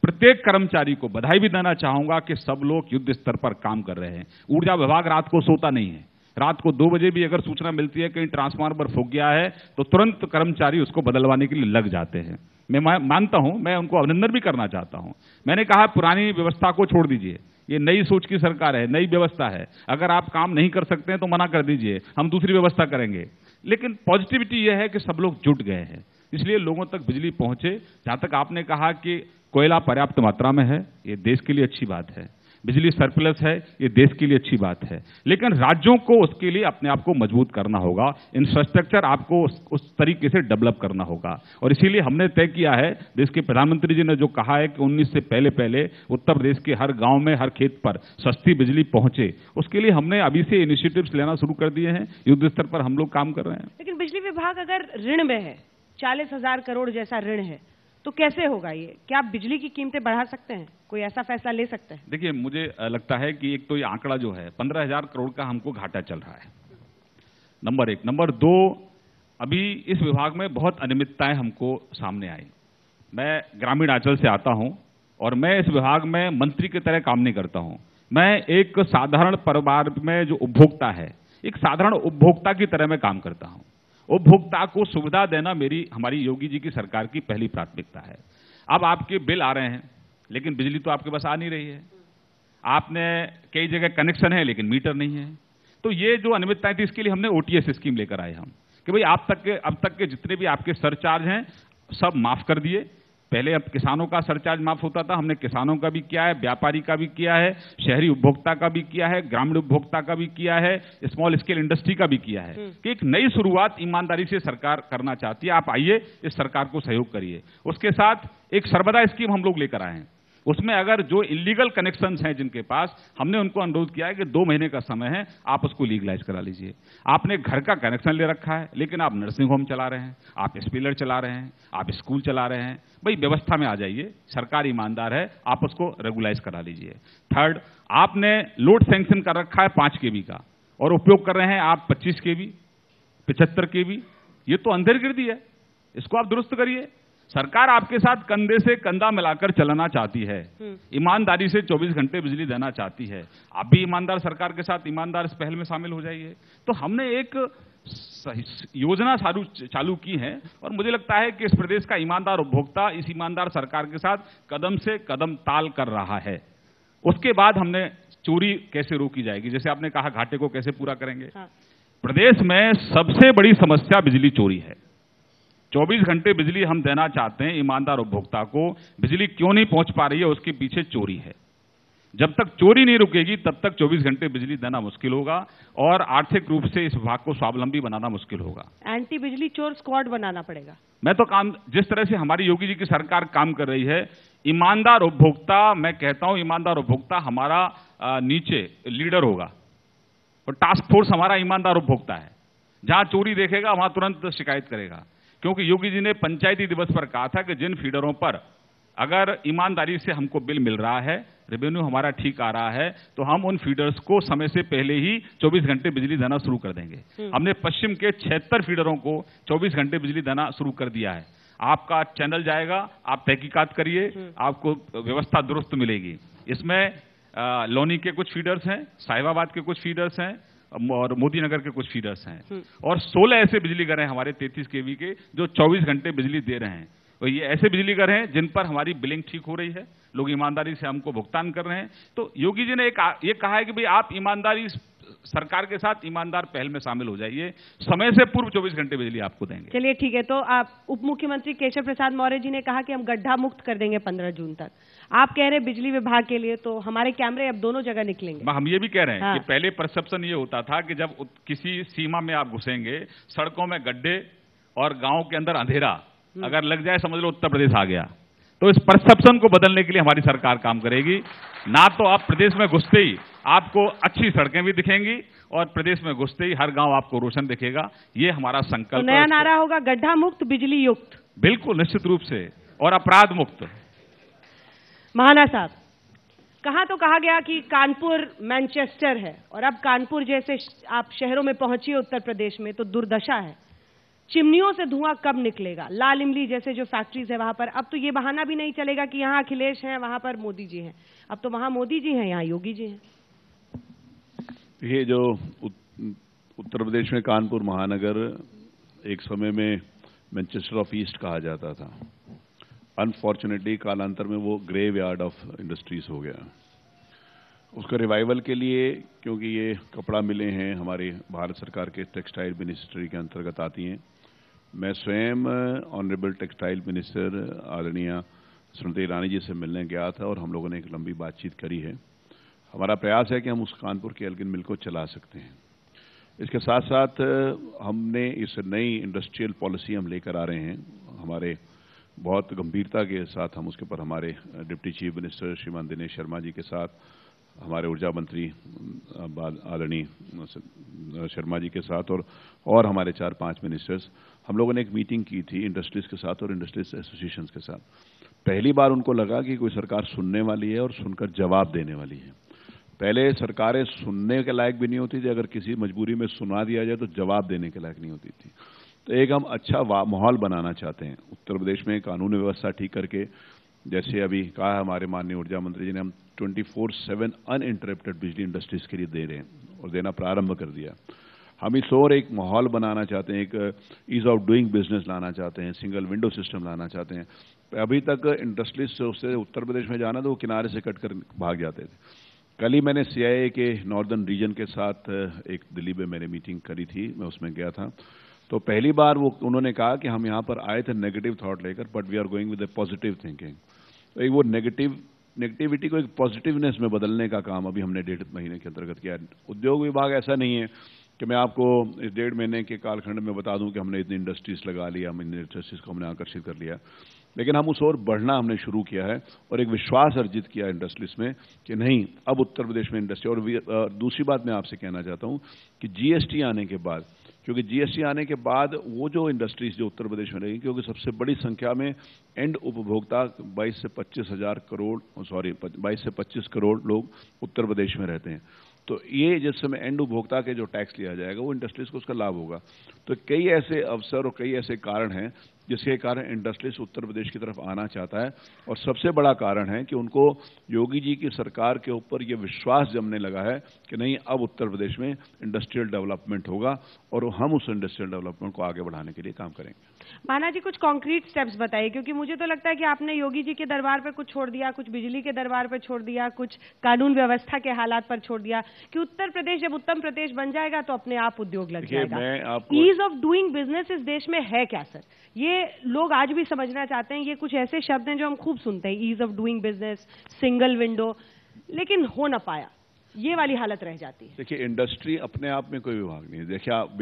Speaker 2: प्रत्येक कर्मचारी को बधाई भी देना चाहूंगा कि सब लोग युद्ध स्तर पर काम कर रहे हैं। ऊर्जा विभाग रात को सोता नहीं है। रात को 2 बजे भी अगर सूचना मिलती है कहीं ट्रांसफार्मर फूक गया है तो तुरंत कर्मचारी उसको बदलवाने के लिए लग जाते हैं। मैं मानता हूं, मैं उनको अभिनंदन भी करना चाहता हूं। मैंने कहा पुरानी व्यवस्था को छोड़ दीजिए, ये नई सोच की सरकार है, नई व्यवस्था है। अगर आप काम नहीं कर सकते हैं तो मना कर दीजिए, हम दूसरी व्यवस्था करेंगे। लेकिन पॉजिटिविटी यह है कि सब लोग जुट गए हैं, इसलिए लोगों तक बिजली पहुंचे। जहां तक आपने कहा कि कोयला पर्याप्त मात्रा में है, ये देश के लिए अच्छी बात है। बिजली सरप्लस है, ये देश के लिए अच्छी बात है, लेकिन राज्यों को उसके लिए अपने आप को मजबूत करना होगा, इंफ्रास्ट्रक्चर आपको उस तरीके से डेवलप करना होगा। और इसीलिए हमने तय किया है, देश के प्रधानमंत्री जी ने जो कहा है कि 19 से पहले पहले उत्तर प्रदेश के हर गांव में, हर खेत पर सस्ती बिजली पहुंचे, उसके लिए हमने अभी से इनिशिएटिव्स लेना शुरू कर दिए हैं। युद्ध स्तर पर हम लोग काम कर रहे हैं।
Speaker 1: लेकिन बिजली विभाग अगर ऋण में है, 40,000 करोड़ जैसा ऋण है, तो कैसे होगा ये? क्या आप बिजली की कीमतें बढ़ा सकते हैं? कोई ऐसा फैसला ले सकते हैं?
Speaker 2: देखिए, मुझे लगता है कि एक तो ये आंकड़ा जो है 15,000 करोड़ का हमको घाटा चल रहा है, नंबर एक। नंबर दो, अभी इस विभाग में बहुत अनियमितताएं हमको सामने आई। मैं ग्रामीण अंचल से आता हूं और मैं इस विभाग में मंत्री की तरह काम नहीं करता हूं। मैं एक साधारण परिवार में जो उपभोक्ता है, एक साधारण उपभोक्ता की तरह मैं काम करता हूं। उपभोक्ता को सुविधा देना हमारी योगी जी की सरकार की पहली प्राथमिकता है। अब आपके बिल आ रहे हैं, लेकिन बिजली तो आपके पास आ नहीं रही है। आपने कई जगह कनेक्शन है, लेकिन मीटर नहीं है। तो ये जो अनियमितताएं थी, इसके लिए हमने ओटीएस स्कीम लेकर आए हम कि भाई अब तक के जितने भी आपके सरचार्ज हैं सब माफ कर दिए। पहले अब किसानों का सरचार्ज माफ होता था, हमने किसानों का भी किया है, व्यापारी का भी किया है, शहरी उपभोक्ता का भी किया है, ग्रामीण उपभोक्ता का भी किया है, स्मॉल स्केल इंडस्ट्री का भी किया है। कि एक नई शुरुआत ईमानदारी से सरकार करना चाहती है। आप आइए, इस सरकार को सहयोग करिए। उसके साथ एक सर्वदा स्कीम हम लोग लेकर आए हैं। उसमें अगर जो इलीगल कनेक्शंस हैं जिनके पास, हमने उनको अनुरोध किया है कि 2 महीने का समय है, आप उसको लीगलाइज करा लीजिए। आपने घर का कनेक्शन ले रखा है, लेकिन आप नर्सिंग होम चला रहे हैं, आप स्पीलर चला रहे हैं, आप स्कूल चला रहे हैं, भाई व्यवस्था में आ जाइए। सरकार ईमानदार है, आप उसको रेगुलाइज करा लीजिए। थर्ड, आपने लोड सैंक्शन कर रखा है 5 kV का और उपयोग कर रहे हैं आप 25 kV, 75 kV, ये तो अंधेरगिर्दी है, इसको आप दुरुस्त करिए। सरकार आपके साथ कंधे से कंधा मिलाकर चलना चाहती है, ईमानदारी से 24 घंटे बिजली देना चाहती है। आप भी ईमानदार सरकार के साथ ईमानदार इस पहल में शामिल हो जाइए। तो हमने एक योजना चालू की है और मुझे लगता है कि इस प्रदेश का ईमानदार उपभोक्ता इस ईमानदार सरकार के साथ कदम से कदम ताल कर रहा है। उसके बाद हमने चोरी कैसे रोकी जाएगी, जैसे आपने कहा घाटे को कैसे पूरा करेंगे। हाँ। प्रदेश में सबसे बड़ी समस्या बिजली चोरी है। 24 घंटे बिजली हम देना चाहते हैं ईमानदार उपभोक्ता को, बिजली क्यों नहीं पहुंच पा रही है, उसके पीछे चोरी है। जब तक चोरी नहीं रुकेगी तब तक 24 घंटे बिजली देना मुश्किल होगा और आर्थिक रूप से इस विभाग को स्वावलंबी बनाना मुश्किल होगा।
Speaker 1: एंटी बिजली चोर स्क्वाड बनाना पड़ेगा।
Speaker 2: मैं तो जिस तरह से हमारी योगी जी की सरकार काम कर रही है, ईमानदार उपभोक्ता, मैं कहता हूं ईमानदार उपभोक्ता हमारा नीचे लीडर होगा और टास्क फोर्स हमारा ईमानदार उपभोक्ता है। जहां चोरी देखेगा वहां तुरंत शिकायत करेगा, क्योंकि योगी जी ने पंचायती दिवस पर कहा था कि जिन फीडरों पर अगर ईमानदारी से हमको बिल मिल रहा है, रेवेन्यू हमारा ठीक आ रहा है, तो हम उन फीडर्स को समय से पहले ही 24 घंटे बिजली देना शुरू कर देंगे। हमने पश्चिम के 76 फीडरों को 24 घंटे बिजली देना शुरू कर दिया है। आपका चैनल जाएगा, आप तहकीकात करिए, आपको व्यवस्था दुरुस्त मिलेगी। इसमें लोनी के कुछ फीडर्स हैं, साहिबाबाद के कुछ फीडर्स हैं और मोदी नगर के कुछ फीडर्स हैं और 16 ऐसे बिजली घर हैं हमारे 33 kV के जो 24 घंटे बिजली दे रहे हैं। तो ये ऐसे बिजली घर हैं जिन पर हमारी बिलिंग ठीक हो रही है, लोग ईमानदारी से हमको भुगतान कर रहे हैं। तो योगी जी ने ये कहा है कि भाई आप ईमानदारी सरकार के साथ ईमानदार पहल में शामिल हो जाइए, समय से पूर्व 24 घंटे बिजली आपको देंगे।
Speaker 1: चलिए ठीक है। तो आप उप मुख्यमंत्री केशव प्रसाद मौर्य जी ने कहा कि हम गड्ढा मुक्त कर देंगे 15 जून तक। आप कह रहे हैं बिजली विभाग के लिए, तो हमारे कैमरे अब दोनों जगह निकलेंगे।
Speaker 2: हम ये भी कह रहे हैं कि पहले परसेप्शन ये होता था कि जब किसी सीमा में आप घुसेंगे, सड़कों में गड्ढे और गांव के अंदर अंधेरा अगर लग जाए, समझ लो उत्तर प्रदेश आ गया। तो इस परसेप्शन को बदलने के लिए हमारी सरकार काम करेगी। ना तो आप प्रदेश में घुसते ही आपको अच्छी सड़कें भी दिखेंगी और प्रदेश में घुसते ही हर गांव आपको रोशन दिखेगा। ये हमारा संकल्प।
Speaker 1: तो नया नारा होगा गड्ढा मुक्त बिजली युक्त।
Speaker 2: बिल्कुल, निश्चित रूप से, और अपराध मुक्त।
Speaker 1: महाना साहब, कहा तो कहा गया कि कानपुर मैनचेस्टर है और अब कानपुर जैसे आप शहरों में पहुंचिए उत्तर प्रदेश में तो दुर्दशा है। चिमनियों से धुआं कब निकलेगा? लाल इमली जैसे जो फैक्ट्रीज है वहां पर अब तो ये बहाना भी नहीं चलेगा कि यहाँ अखिलेश हैं, वहां पर मोदी जी हैं। अब तो वहां मोदी जी हैं, यहाँ योगी जी हैं।
Speaker 3: ये जो उत्तर प्रदेश में कानपुर महानगर एक समय में मैनचेस्टर ऑफ ईस्ट कहा जाता था। अनफॉर्चुनेटली कालांतर में वो ग्रेव यार्ड ऑफ इंडस्ट्रीज हो गया। उसका रिवाइवल के लिए, क्योंकि ये कपड़ा मिलें हैं हमारे भारत सरकार के टेक्सटाइल मिनिस्ट्री के अंतर्गत आती हैं, मैं स्वयं ऑनरेबल टेक्सटाइल मिनिस्टर आदरणीय स्मृति ईरानी जी से मिलने गया था और हम लोगों ने एक लंबी बातचीत करी है। हमारा प्रयास है कि हम उस कानपुर के एल्गिन मिल को चला सकते हैं। इसके साथ साथ हमने इस नई इंडस्ट्रियल पॉलिसी हम लेकर आ रहे हैं, हमारे बहुत गंभीरता के साथ हम उसके ऊपर हमारे डिप्टी चीफ मिनिस्टर श्रीमान दिनेश शर्मा जी के साथ, हमारे ऊर्जा मंत्री आदरणीय शर्मा जी के साथ और हमारे 4-5 मिनिस्टर्स, हम लोगों ने एक मीटिंग की थी इंडस्ट्रीज के साथ और इंडस्ट्रीज एसोसिएशंस के साथ। पहली बार उनको लगा कि कोई सरकार सुनने वाली है और सुनकर जवाब देने वाली है। पहले सरकारें सुनने के लायक भी नहीं होती थी, अगर किसी मजबूरी में सुना दिया जाए तो जवाब देने के लायक नहीं होती थी। तो एक हम अच्छा माहौल बनाना चाहते हैं उत्तर प्रदेश में, कानून व्यवस्था ठीक करके, जैसे अभी कहा हमारे माननीय ऊर्जा मंत्री जी ने, हम 24/7 अनइंटरप्टेड बिजली इंडस्ट्रीज के लिए दे रहे हैं और देना प्रारंभ कर दिया। हम इस और एक माहौल बनाना चाहते हैं, एक ईज ऑफ डूइंग बिजनेस लाना चाहते हैं, सिंगल विंडो सिस्टम लाना चाहते हैं। अभी तक इंडस्ट्रीज से उत्तर प्रदेश में जाना तो वो किनारे से कट कर भाग जाते थे। कल ही मैंने CIA के नॉर्दर्न रीजन के साथ एक दिल्ली में मैंने मीटिंग करी थी, मैं उसमें गया था। तो पहली बार उन्होंने कहा कि हम यहाँ पर आए थे नेगेटिव थॉट लेकर, but we are going with a positive thinking. तो एक वो नेगेटिविटी को एक पॉजिटिवनेस में बदलने का काम अभी हमने 1.5 महीने के अंतर्गत किया। उद्योग विभाग ऐसा नहीं है कि मैं आपको इस 1.5 महीने के कालखंड में बता दूं कि हमने इतनी इंडस्ट्रीज लगा लिया, हम इन इंडस्ट्रीज को हमने आकर्षित कर लिया, लेकिन हम उस ओर बढ़ना हमने शुरू किया है और एक विश्वास अर्जित किया इंडस्ट्रीज में कि नहीं, अब उत्तर प्रदेश में इंडस्ट्री। और दूसरी बात मैं आपसे कहना चाहता हूं कि GST आने के बाद, क्योंकि GST आने के बाद वो जो इंडस्ट्रीज जो उत्तर प्रदेश में रहेगी, क्योंकि सबसे बड़ी संख्या में एंड उपभोक्ता 22 से 25 करोड़ लोग उत्तर प्रदेश में रहते हैं। तो ये जिस समय एंड उपभोक्ता के जो टैक्स लिया जाएगा वो इंडस्ट्रीज को उसका लाभ होगा। तो कई ऐसे अवसर और कई ऐसे कारण हैं जिसके कारण इंडस्ट्रीज उत्तर प्रदेश की तरफ आना चाहता है। और सबसे बड़ा कारण है कि उनको योगी जी की सरकार के ऊपर ये विश्वास जमने लगा है कि नहीं, अब उत्तर प्रदेश में इंडस्ट्रियल डेवलपमेंट होगा और हम उस इंडस्ट्रियल डेवलपमेंट को आगे बढ़ाने के लिए काम करेंगे।
Speaker 1: माना जी, कुछ कॉन्क्रीट स्टेप्स बताइए, क्योंकि मुझे तो लगता है कि आपने योगी जी के दरबार पे कुछ छोड़ दिया, कुछ बिजली के दरबार पे छोड़ दिया, कुछ कानून व्यवस्था के हालात पर छोड़ दिया, कि उत्तर प्रदेश जब उत्तम प्रदेश बन जाएगा तो अपने आप उद्योग लग जाएगा। ईज ऑफ डूइंग बिजनेस इस देश में है क्या सर? ये लोग आज भी समझना चाहते हैं। ये कुछ ऐसे शब्द हैं जो हम खूब सुनते हैं, ease of doing business, single window, लेकिन हो ना पाया, ये वाली हालत रह जाती है।
Speaker 3: देखिए, इंडस्ट्री अपने आप में कोई विभाग नहीं है। देखिए, आप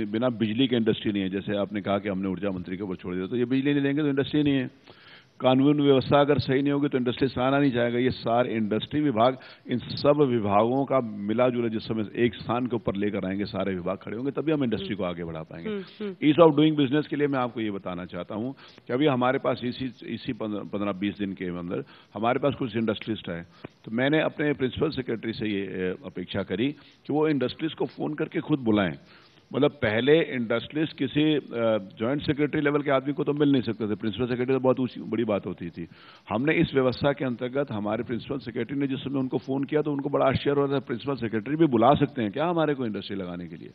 Speaker 3: बिना बिजली के इंडस्ट्री नहीं है। जैसे आपने कहा कि हमने ऊर्जा मंत्री के ऊपर छोड़ दिया, तो ये बिजली नहीं देंगे तो इंडस्ट्री नहीं है। कानून व्यवस्था अगर सही नहीं होगी तो इंडस्ट्री से आना नहीं चाहेगा। ये सारे इंडस्ट्री विभाग, इन सब विभागों का मिला जुला जिस समय एक स्थान के ऊपर लेकर आएंगे, सारे विभाग खड़े होंगे, तभी हम इंडस्ट्री को आगे बढ़ा पाएंगे। ईज ऑफ डूइंग बिजनेस के लिए मैं आपको ये बताना चाहता हूं कि अभी हमारे पास इसी 15-20 दिन के अंदर हमारे पास कुछ इंडस्ट्रिस्ट है। तो मैंने अपने प्रिंसिपल सेक्रेटरी से ये अपेक्षा करी कि वो इंडस्ट्रीज को फोन करके खुद बुलाएं। मतलब पहले इंडस्ट्रीज किसी जॉइंट सेक्रेटरी लेवल के आदमी को तो मिल नहीं सकते थे, प्रिंसिपल सेक्रेटरी तो बहुत बड़ी बात होती थी। हमने इस व्यवस्था के अंतर्गत हमारे प्रिंसिपल सेक्रेटरी ने जिस समय उनको फोन किया तो उनको बड़ा आश्चर्य हो रहा था, प्रिंसिपल सेक्रेटरी भी बुला सकते हैं क्या हमारे को इंडस्ट्री लगाने के लिए?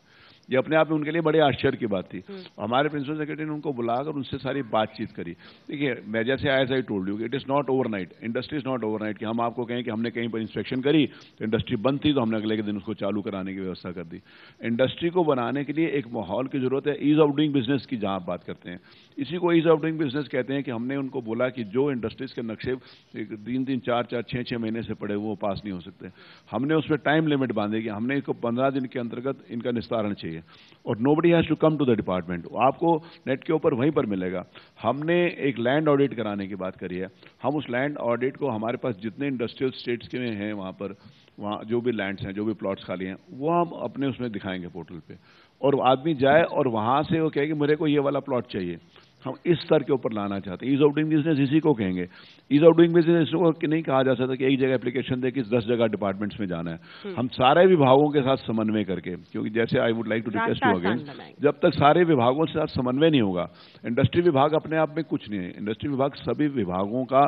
Speaker 3: ये अपने आप में उनके लिए बड़े आश्चर्य की बात थी। हमारे प्रिंसिपल सेक्रेटरी ने उनको बुलाकर उनसे सारी बातचीत करी। देखिए, मैं जैसे as I told you, it is not overnight, industry is not overnight कि हम आपको कहें कि हमने कहीं पर इंस्पेक्शन करी तो इंडस्ट्री बंद थी तो हमने अगले के दिन उसको चालू कराने की व्यवस्था कर दी। इंडस्ट्री को बनाने के लिए एक माहौल की जरूरत है। ईज ऑफ डूइंग बिजनेस की जहां आप बात करते हैं, इसी को ईज ऑफ डूइंग बिजनेस कहते हैं कि हमने उनको बोला कि जो इंडस्ट्रीज के नक्शे 3-3, 4-4, 6-6 महीने से पड़े वो पास नहीं हो सकते। हमने उसमें टाइम लिमिट बांधे कि हमने इसको 15 दिन के अंतर्गत इनका निस्तारण चाहिए और nobody has to come to the department, आपको नेट के ऊपर वहीं पर मिलेगा। हमने एक लैंड ऑडिट कराने की बात करी है। हम उस लैंड ऑडिट को, हमारे पास जितने इंडस्ट्रियल स्टेट्स के में हैं वहां जो भी लैंड्स हैं, जो भी प्लॉट्स खाली हैं, वो हम अपने उसमें दिखाएंगे पोर्टल पे, और आदमी जाए और वहां से वो कहे कि मेरे को ये वाला प्लॉट चाहिए। हम इस स्तर के ऊपर लाना चाहते हैं। ईज ऑफ डूइंग बिजनेस इसी को कहेंगे। ईज ऑफ डूइंग बिजनेस को नहीं कहा जा सकता कि एक जगह एप्लीकेशन दे कि 10 जगह डिपार्टमेंट्स में जाना है। हम सारे विभागों के साथ समन्वय करके, क्योंकि जैसे I would like to request you again, जब तक सारे विभागों के साथ समन्वय नहीं होगा, इंडस्ट्री विभाग अपने आप में कुछ नहीं है। इंडस्ट्री विभाग सभी विभागों का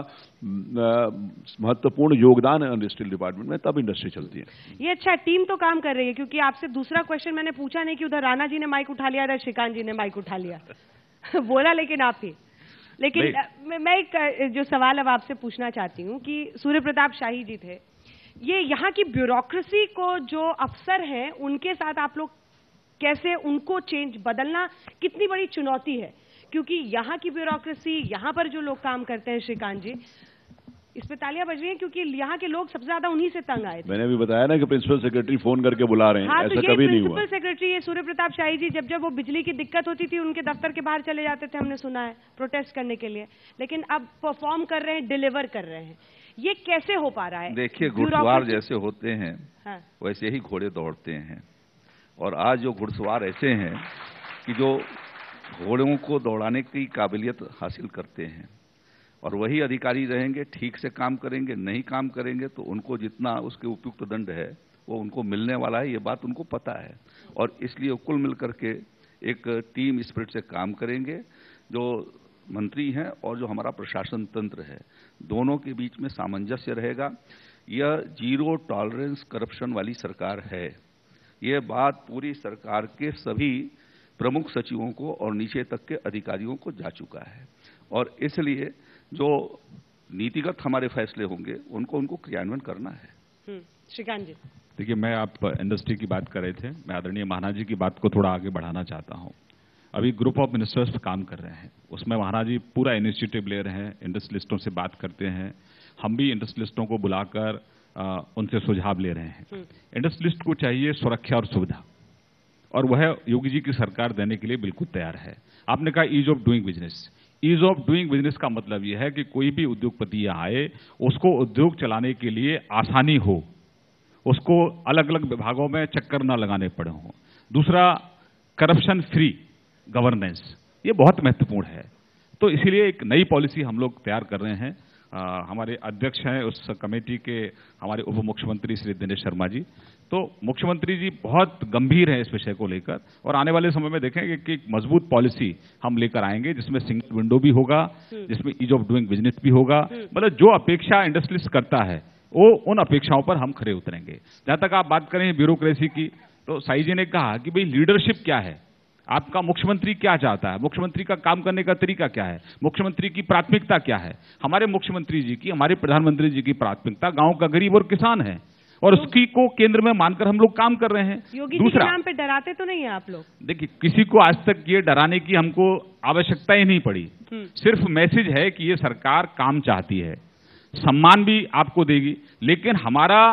Speaker 3: महत्वपूर्ण योगदान है इंडस्ट्रियल डिपार्टमेंट में, तब इंडस्ट्री चलती है।
Speaker 1: ये अच्छा, टीम तो काम कर रही है, क्योंकि आपसे दूसरा क्वेश्चन मैंने पूछा नहीं कि उधर राणा जी ने माइक उठा लिया, इधर श्रीकांत जी ने माइक उठा लिया बोला लेकिन आप ही। लेकिन मैं एक जो सवाल अब आपसे पूछना चाहती हूँ कि सूर्य प्रताप शाही जी थे, ये यहाँ की ब्यूरोक्रेसी को जो अफसर हैं उनके साथ आप लोग कैसे उनको बदलना कितनी बड़ी चुनौती है? क्योंकि यहाँ की ब्यूरोक्रेसी, यहाँ पर जो लोग काम करते हैं श्रीकांत जी, इस पे तालियां बज रही हैं क्योंकि यहाँ के लोग सबसे ज्यादा उन्हीं से तंग आए थे।
Speaker 3: मैंने अभी बताया ना कि प्रिंसिपल सेक्रेटरी फोन करके बुला रहे हैं।
Speaker 1: हाँ,
Speaker 3: ऐसा
Speaker 1: तो
Speaker 3: कभी नहीं हुआ।
Speaker 1: प्रिंसिपल सेक्रेटरी ये सूर्य प्रताप शाही जी जब वो बिजली की दिक्कत होती थी उनके दफ्तर के बाहर चले जाते थे, हमने सुना है, प्रोटेस्ट करने के लिए। लेकिन अब परफॉर्म कर रहे हैं, डिलीवर कर रहे हैं। ये कैसे हो पा रहा है?
Speaker 4: देखिए, घुड़सवार जैसे होते हैं
Speaker 1: हाँ।
Speaker 4: वैसे ही घोड़े दौड़ते हैं। और आज जो घुड़सवार ऐसे हैं कि जो घोड़ों को दौड़ाने की काबिलियत हासिल करते हैं, और वही अधिकारी रहेंगे, ठीक से काम करेंगे, नहीं काम करेंगे तो उनको जितना उसके उपयुक्त दंड है वो उनको मिलने वाला है, ये बात उनको पता है। और इसलिए कुल मिलकर के एक टीम स्पिरिट से काम करेंगे। जो मंत्री हैं और जो हमारा प्रशासन तंत्र है, दोनों के बीच में सामंजस्य रहेगा। यह जीरो टॉलरेंस करप्शन वाली सरकार है। यह बात पूरी सरकार के सभी प्रमुख सचिवों को और नीचे तक के अधिकारियों को जा चुका है। और इसलिए जो नीतिगत हमारे फैसले होंगे उनको क्रियान्वयन करना है।
Speaker 1: श्रीकांत जी,
Speaker 2: देखिए, मैं आप इंडस्ट्री की बात कर रहे थे, मैं आदरणीय महाना जी की बात को थोड़ा आगे बढ़ाना चाहता हूं। अभी ग्रुप ऑफ मिनिस्टर्स काम कर रहे हैं, उसमें महाना जी पूरा इनिशिएटिव ले रहे हैं, इंडस्ट्रियलिस्टों से बात करते हैं। हम भी इंडस्ट्रियलिस्टों को बुलाकर उनसे सुझाव ले रहे हैं। इंडस्ट्रियलिस्ट को चाहिए सुरक्षा और सुविधा, और वह योगी जी की सरकार देने के लिए बिल्कुल तैयार है। आपने कहा ease of doing business. Ease of doing business का मतलब यह है कि कोई भी उद्योगपति यहाँ आए, उसको उद्योग चलाने के लिए आसानी हो, उसको अलग अलग विभागों में चक्कर ना लगाने पड़े हों। दूसरा, करप्शन फ्री गवर्नेंस, ये बहुत महत्वपूर्ण है। तो इसीलिए एक नई पॉलिसी हम लोग तैयार कर रहे हैं। हमारे अध्यक्ष हैं उस कमेटी के, हमारे उप मुख्यमंत्री श्री दिनेश शर्मा जी। तो मुख्यमंत्री जी बहुत गंभीर हैं इस विषय को लेकर, और आने वाले समय में देखेंगे कि एक मजबूत पॉलिसी हम लेकर आएंगे जिसमें सिंगल विंडो भी होगा, जिसमें ईज ऑफ डूइंग बिजनेस भी होगा। मतलब जो अपेक्षा इंडस्ट्रियलिस्ट करता है वो उन अपेक्षाओं पर हम खरे उतरेंगे। जहां तक आप बात करें ब्यूरोक्रेसी की, तो साई जी ने कहा कि भाई लीडरशिप क्या है, आपका मुख्यमंत्री क्या चाहता है, मुख्यमंत्री का काम करने का तरीका क्या है, मुख्यमंत्री की प्राथमिकता क्या है। हमारे मुख्यमंत्री जी की, हमारे प्रधानमंत्री जी की प्राथमिकता गांव का गरीब और किसान है, और उसकी को केंद्र में मानकर हम लोग काम कर रहे हैं।
Speaker 1: योगी जी के नाम पे डराते तो नहीं है आप लोग? देखिए,
Speaker 2: किसी को आज तक ये डराने की हमको आवश्यकता ही नहीं पड़ी। सिर्फ मैसेज है कि ये सरकार काम चाहती है, सम्मान भी आपको देगी, लेकिन हमारा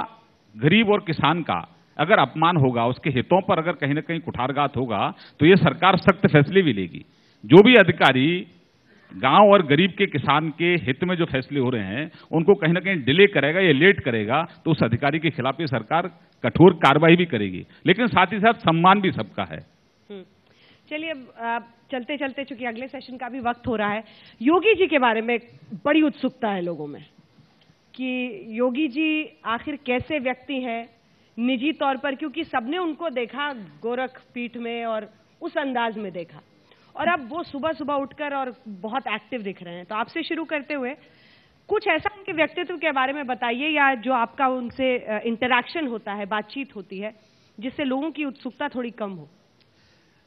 Speaker 2: गरीब और किसान का अगर अपमान होगा, उसके हितों पर अगर कहीं ना कहीं कुठारघात होगा, तो ये सरकार सख्त फैसले भी लेगी। जो भी अधिकारी गांव और गरीब के किसान के हित में जो फैसले हो रहे हैं उनको कहीं ना कहीं डिले करेगा या लेट करेगा, तो उस अधिकारी के खिलाफ ये सरकार कठोर कार्रवाई भी करेगी, लेकिन साथ ही साथ सम्मान भी सबका है।
Speaker 1: चलिए, चलते चलते चूंकि अगले सेशन का भी वक्त हो रहा है, योगी जी के बारे में बड़ी उत्सुकता है लोगों में कि योगी जी आखिर कैसे व्यक्ति हैं निजी तौर पर, क्योंकि सबने उनको देखा गोरखपीठ में और उस अंदाज में देखा, और अब वो सुबह सुबह उठकर और बहुत एक्टिव दिख रहे हैं। तो आपसे शुरू करते हुए कुछ ऐसा उनके व्यक्तित्व के बारे में बताइए, या जो आपका उनसे इंटरैक्शन होता है, बातचीत होती है, जिससे लोगों की उत्सुकता थोड़ी कम हो।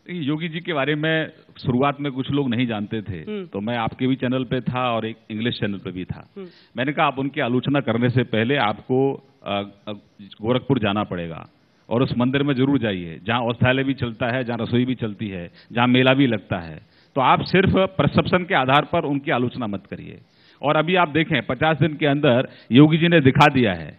Speaker 2: योगी जी के बारे में शुरुआत में कुछ लोग नहीं जानते थे, तो मैं आपके भी चैनल पे था और एक इंग्लिश चैनल पे भी था। मैंने कहा आप उनकी आलोचना करने से पहले आपको गोरखपुर जाना पड़ेगा और उस मंदिर में जरूर जाइए जहां औषधालय भी चलता है, जहां रसोई भी चलती है, जहां मेला भी लगता है। तो आप सिर्फ परसेप्शन के आधार पर उनकी आलोचना मत करिए। और अभी आप देखें 50 दिन के अंदर योगी जी ने दिखा दिया है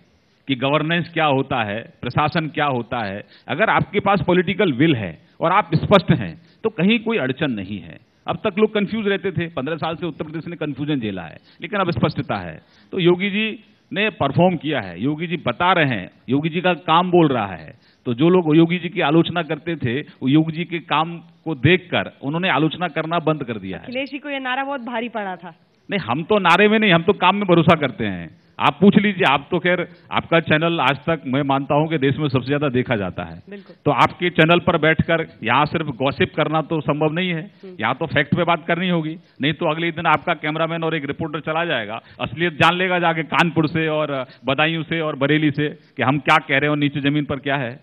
Speaker 2: कि गवर्नेंस क्या होता है, प्रशासन क्या होता है। अगर आपके पास पॉलिटिकल विल है और आप स्पष्ट हैं तो कहीं कोई अड़चन नहीं है। अब तक लोग कंफ्यूज रहते थे, 15 साल से उत्तर प्रदेश ने कंफ्यूजन झेला है, लेकिन अब स्पष्टता है। तो योगी जी ने परफॉर्म किया है, योगी जी बता रहे हैं, योगी जी का काम बोल रहा है। तो जो लोग योगी जी की आलोचना करते थे वो योगी जी के काम को देखकर उन्होंने आलोचना करना बंद कर दिया है।
Speaker 1: अखिलेश जी को यह नारा बहुत भारी पड़ा था।
Speaker 2: नहीं, हम तो नारे में नहीं, हम तो काम में भरोसा करते हैं। आप पूछ लीजिए, आप तो खैर आपका चैनल आज तक मैं मानता हूं कि देश में सबसे ज्यादा देखा जाता है। तो आपके चैनल पर बैठकर यहाँ सिर्फ गॉसिप करना तो संभव नहीं है, यहाँ तो फैक्ट पे बात करनी होगी। नहीं तो अगले दिन आपका कैमरामैन और एक रिपोर्टर चला जाएगा, असलियत जान लेगा जाके कानपुर से और बदायूं से और बरेली से कि हम क्या कह रहे हैं और नीचे जमीन पर क्या है।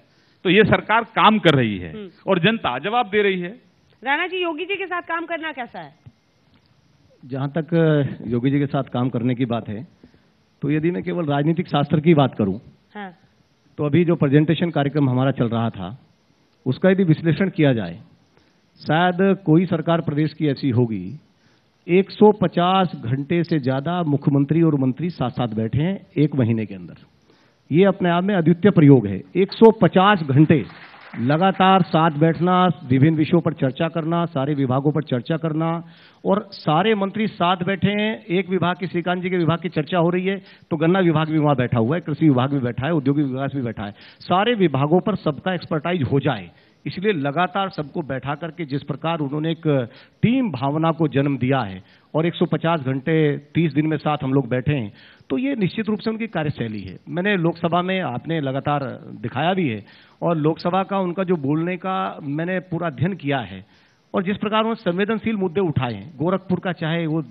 Speaker 2: तो ये सरकार काम कर रही है और जनता जवाब दे रही है।
Speaker 1: राणा जी, योगी जी के साथ काम करना कैसा है?
Speaker 5: जहां तक योगी जी के साथ काम करने की बात है, तो यदि मैं केवल राजनीतिक शास्त्र की बात करूं,
Speaker 1: हाँ।
Speaker 5: तो अभी जो प्रेजेंटेशन कार्यक्रम हमारा चल रहा था उसका यदि विश्लेषण किया जाए, शायद कोई सरकार प्रदेश की ऐसी होगी 150 घंटे से ज्यादा मुख्यमंत्री और मंत्री साथ साथ बैठे हैं 1 महीने के अंदर। ये अपने आप में अद्वितीय प्रयोग है। 150 घंटे लगातार साथ बैठना, विभिन्न विषयों पर चर्चा करना, सारे विभागों पर चर्चा करना, और सारे मंत्री साथ बैठे हैं। एक विभाग की, श्रीकांत जी के विभाग की चर्चा हो रही है तो गन्ना विभाग भी वहां बैठा हुआ है, कृषि विभाग भी बैठा है, औद्योगिक विकास भी बैठा है। सारे विभागों पर सबका एक्सपर्टाइज हो जाए, इसलिए लगातार सबको बैठा करके जिस प्रकार उन्होंने एक टीम भावना को जन्म दिया है और 150 घंटे 30 दिन में साथ हम लोग बैठे हैं, तो ये निश्चित रूप से उनकी कार्यशैली है। मैंने लोकसभा में, आपने लगातार दिखाया भी है, और लोकसभा का उनका जो बोलने का मैंने पूरा अध्ययन किया है, और जिस प्रकार उन्होंने संवेदनशील मुद्दे उठाए हैं, गोरखपुर का चाहे वो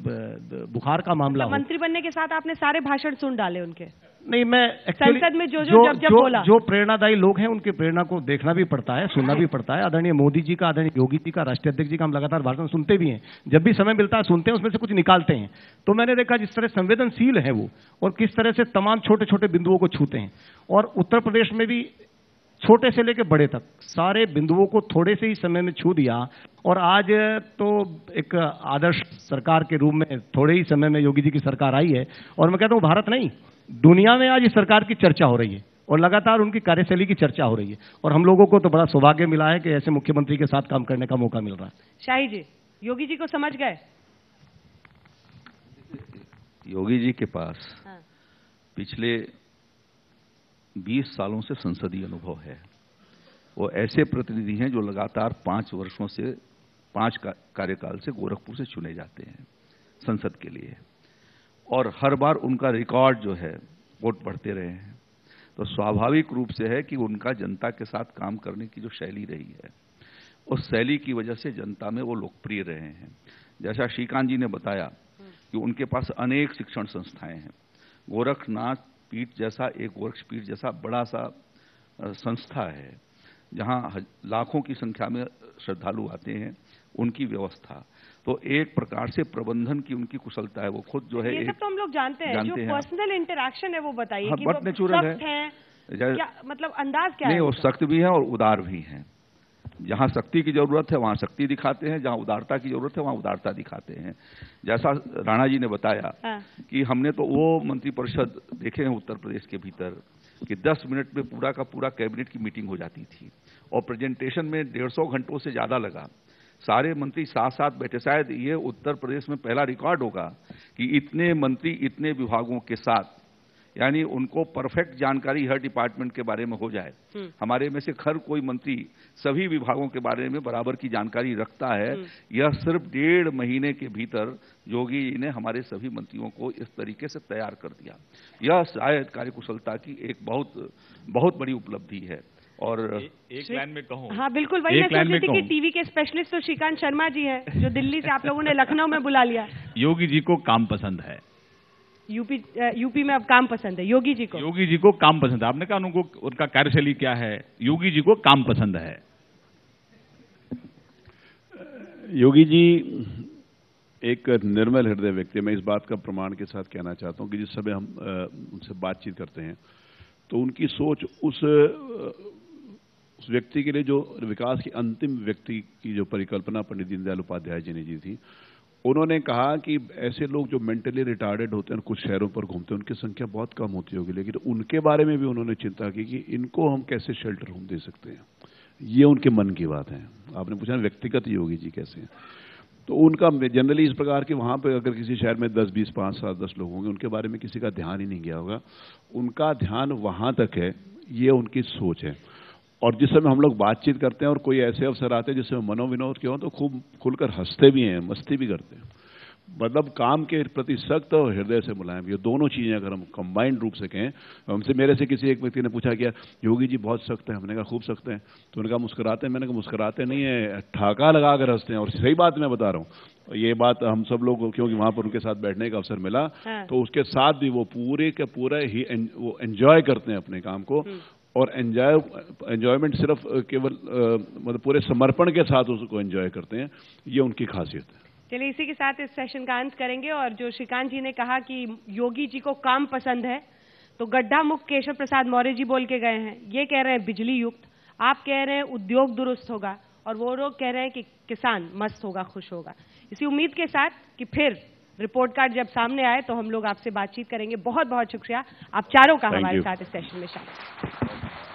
Speaker 5: बुखार का मामला हो।
Speaker 1: मंत्री बनने के साथ आपने सारे भाषण सुन डाले उनके?
Speaker 5: नहीं, मैं
Speaker 1: संसद में जब बोला,
Speaker 5: जो प्रेरणादायी लोग हैं उनकी प्रेरणा को देखना भी पड़ता है, सुनना भी पड़ता है। आदरणीय मोदी जी का, आदरणीय योगी जी का, राष्ट्रीय अध्यक्ष जी का हम लगातार भाषण सुनते भी हैं, जब भी समय मिलता है सुनते हैं, उसमें से कुछ निकालते हैं। तो मैंने देखा जिस तरह संवेदनशील है वो, और किस तरह से तमाम छोटे छोटे बिंदुओं को छूते हैं, और उत्तर प्रदेश में भी छोटे से लेकर बड़े तक सारे बिंदुओं को थोड़े से ही समय में छू दिया। और आज तो एक आदर्श सरकार के रूप में थोड़े ही समय में योगी जी की सरकार आई है, और मैं कहता हूं भारत नहीं, दुनिया में आज इस सरकार की चर्चा हो रही है, और लगातार उनकी कार्यशैली की चर्चा हो रही है, और हम लोगों को तो बड़ा सौभाग्य मिला है कि ऐसे मुख्यमंत्री के साथ काम करने का मौका मिल रहा है।
Speaker 1: शाही जी, योगी जी को समझ गए?
Speaker 4: योगी जी के पास पिछले 20 सालों से संसदीय अनुभव है। वो ऐसे प्रतिनिधि हैं जो लगातार 5 वर्षों से 5 कार्यकाल से गोरखपुर से चुने जाते हैं संसद के लिए, और हर बार उनका रिकॉर्ड जो है वोट बढ़ते रहे हैं। तो स्वाभाविक रूप से है कि उनका जनता के साथ काम करने की जो शैली रही है, उस शैली की वजह से जनता में वो लोकप्रिय रहे हैं। जैसा श्रीकांत जी ने बताया कि उनके पास अनेक शिक्षण संस्थाएं हैं। गोरखनाथ पीठ जैसा, एक गोरक्ष पीठ जैसा बड़ा सा संस्था है जहां लाखों की संख्या में श्रद्धालु आते हैं, उनकी व्यवस्था तो एक प्रकार से प्रबंधन की उनकी कुशलता है। वो खुद जो है,
Speaker 1: ये सब तो हम लोग जानते हैं, जो पर्सनल इंटरेक्शन है वो बताइए।
Speaker 4: हाँ,
Speaker 1: कि
Speaker 4: बहुत नेचुरल
Speaker 1: है, क्या मतलब अंदाज क्या है?
Speaker 4: नहीं, वो सख्त भी है और उदार भी है। जहां शक्ति की जरूरत है वहां शक्ति दिखाते हैं, जहां उदारता की जरूरत है वहां उदारता दिखाते हैं। जैसा राणा जी ने बताया कि हमने तो वो मंत्रिपरिषद देखे हैं उत्तर प्रदेश के भीतर कि 10 मिनट में पूरा का पूरा कैबिनेट की मीटिंग हो जाती थी, और प्रेजेंटेशन में 150 घंटों से ज्यादा लगा। सारे मंत्री साथ साथ बैठे। शायद ये उत्तर प्रदेश में पहला रिकॉर्ड होगा कि इतने मंत्री इतने विभागों के साथ, यानी उनको परफेक्ट जानकारी हर डिपार्टमेंट के बारे में हो जाए। हमारे में से हर कोई मंत्री सभी विभागों के बारे में बराबर की जानकारी रखता है। यह सिर्फ 1.5 महीने के भीतर योगी जी ने हमारे सभी मंत्रियों को इस तरीके से तैयार कर दिया। यह शायद कार्यकुशलता की एक बहुत बड़ी उपलब्धि है। और
Speaker 2: एक लाइन में कहूं,
Speaker 1: हाँ बिल्कुल, वही मैं सोच रही थी कि टीवी के स्पेशलिस्ट तो श्रीकांत शर्मा जी हैं, जो दिल्ली से आप लोगों ने लखनऊ में बुला लिया।
Speaker 2: योगी जी को काम पसंद है।
Speaker 1: यूपी में अब काम पसंद है योगी जी को?
Speaker 2: योगी जी को काम पसंद है। आपने कहा उनको उनका कार्यशैली क्या है? योगी जी को काम पसंद है।
Speaker 3: योगी जी एक निर्मल हृदय व्यक्ति है। मैं इस बात का प्रमाण के साथ कहना चाहता हूं कि जिस समय हम उनसे बातचीत करते हैं तो उनकी सोच उस व्यक्ति के लिए जो विकास की अंतिम व्यक्ति की जो परिकल्पना पंडित दीनदयाल उपाध्याय जी ने जी थी, उन्होंने कहा कि ऐसे लोग जो मेंटली रिटार्डेड होते हैं, कुछ शहरों पर घूमते हैं, उनकी संख्या बहुत कम होती होगी, लेकिन उनके बारे में भी उन्होंने चिंता की कि इनको हम कैसे शेल्टर होम दे सकते हैं। ये उनके मन की बात है। आपने पूछा व्यक्तिगत योगी जी कैसे हैं, तो उनका जनरली इस प्रकार के वहां पर अगर किसी शहर में 10, 20, 5, 7, 10 लोग होंगे, उनके बारे में किसी का ध्यान ही नहीं गया होगा। उनका ध्यान वहां तक है, ये उनकी सोच है। और जिस समय हम लोग बातचीत करते हैं और कोई ऐसे अवसर आते हैं जिसमें मनोविनोद के हो, तो खूब खुलकर हंसते भी हैं, मस्ती भी करते हैं। मतलब काम के प्रति सख्त और हृदय से मुलायम, ये दोनों चीजें अगर हम कंबाइंड रूप से कहें। हमसे मेरे से किसी एक व्यक्ति ने पूछा कि योगी जी बहुत सख्त है, हमने कहा खूब सख्त है, तो उन्होंने कहा मुस्कुराते हैं, मैंने कहा मुस्कुराते नहीं है, ठाका लगाकर हंसते हैं। और सही बात मैं बता रहा हूँ, ये बात हम सब लोग, क्योंकि वहां पर उनके साथ बैठने का अवसर मिला, तो उसके साथ भी वो पूरे के पूरे ही वो एंजॉय करते हैं अपने काम को। और एंजॉयमेंट सिर्फ केवल मतलब पूरे समर्पण के साथ उसको एंजॉय करते हैं, ये उनकी खासियत है।
Speaker 1: चलिए इसी के साथ इस सेशन का अंत करेंगे। और जो श्रीकांत जी ने कहा कि योगी जी को काम पसंद है, तो गड्ढा मुक्त केशव प्रसाद मौर्य जी बोल के गए हैं, ये कह रहे हैं बिजली युक्त, आप कह रहे हैं उद्योग दुरुस्त होगा, और वो लोग कह रहे हैं कि किसान मस्त होगा, खुश होगा। इसी उम्मीद के साथ कि फिर रिपोर्ट कार्ड जब सामने आए तो हम लोग आपसे बातचीत करेंगे। बहुत बहुत शुक्रिया आप चारों का हमारे साथ इस सेशन में शामिल।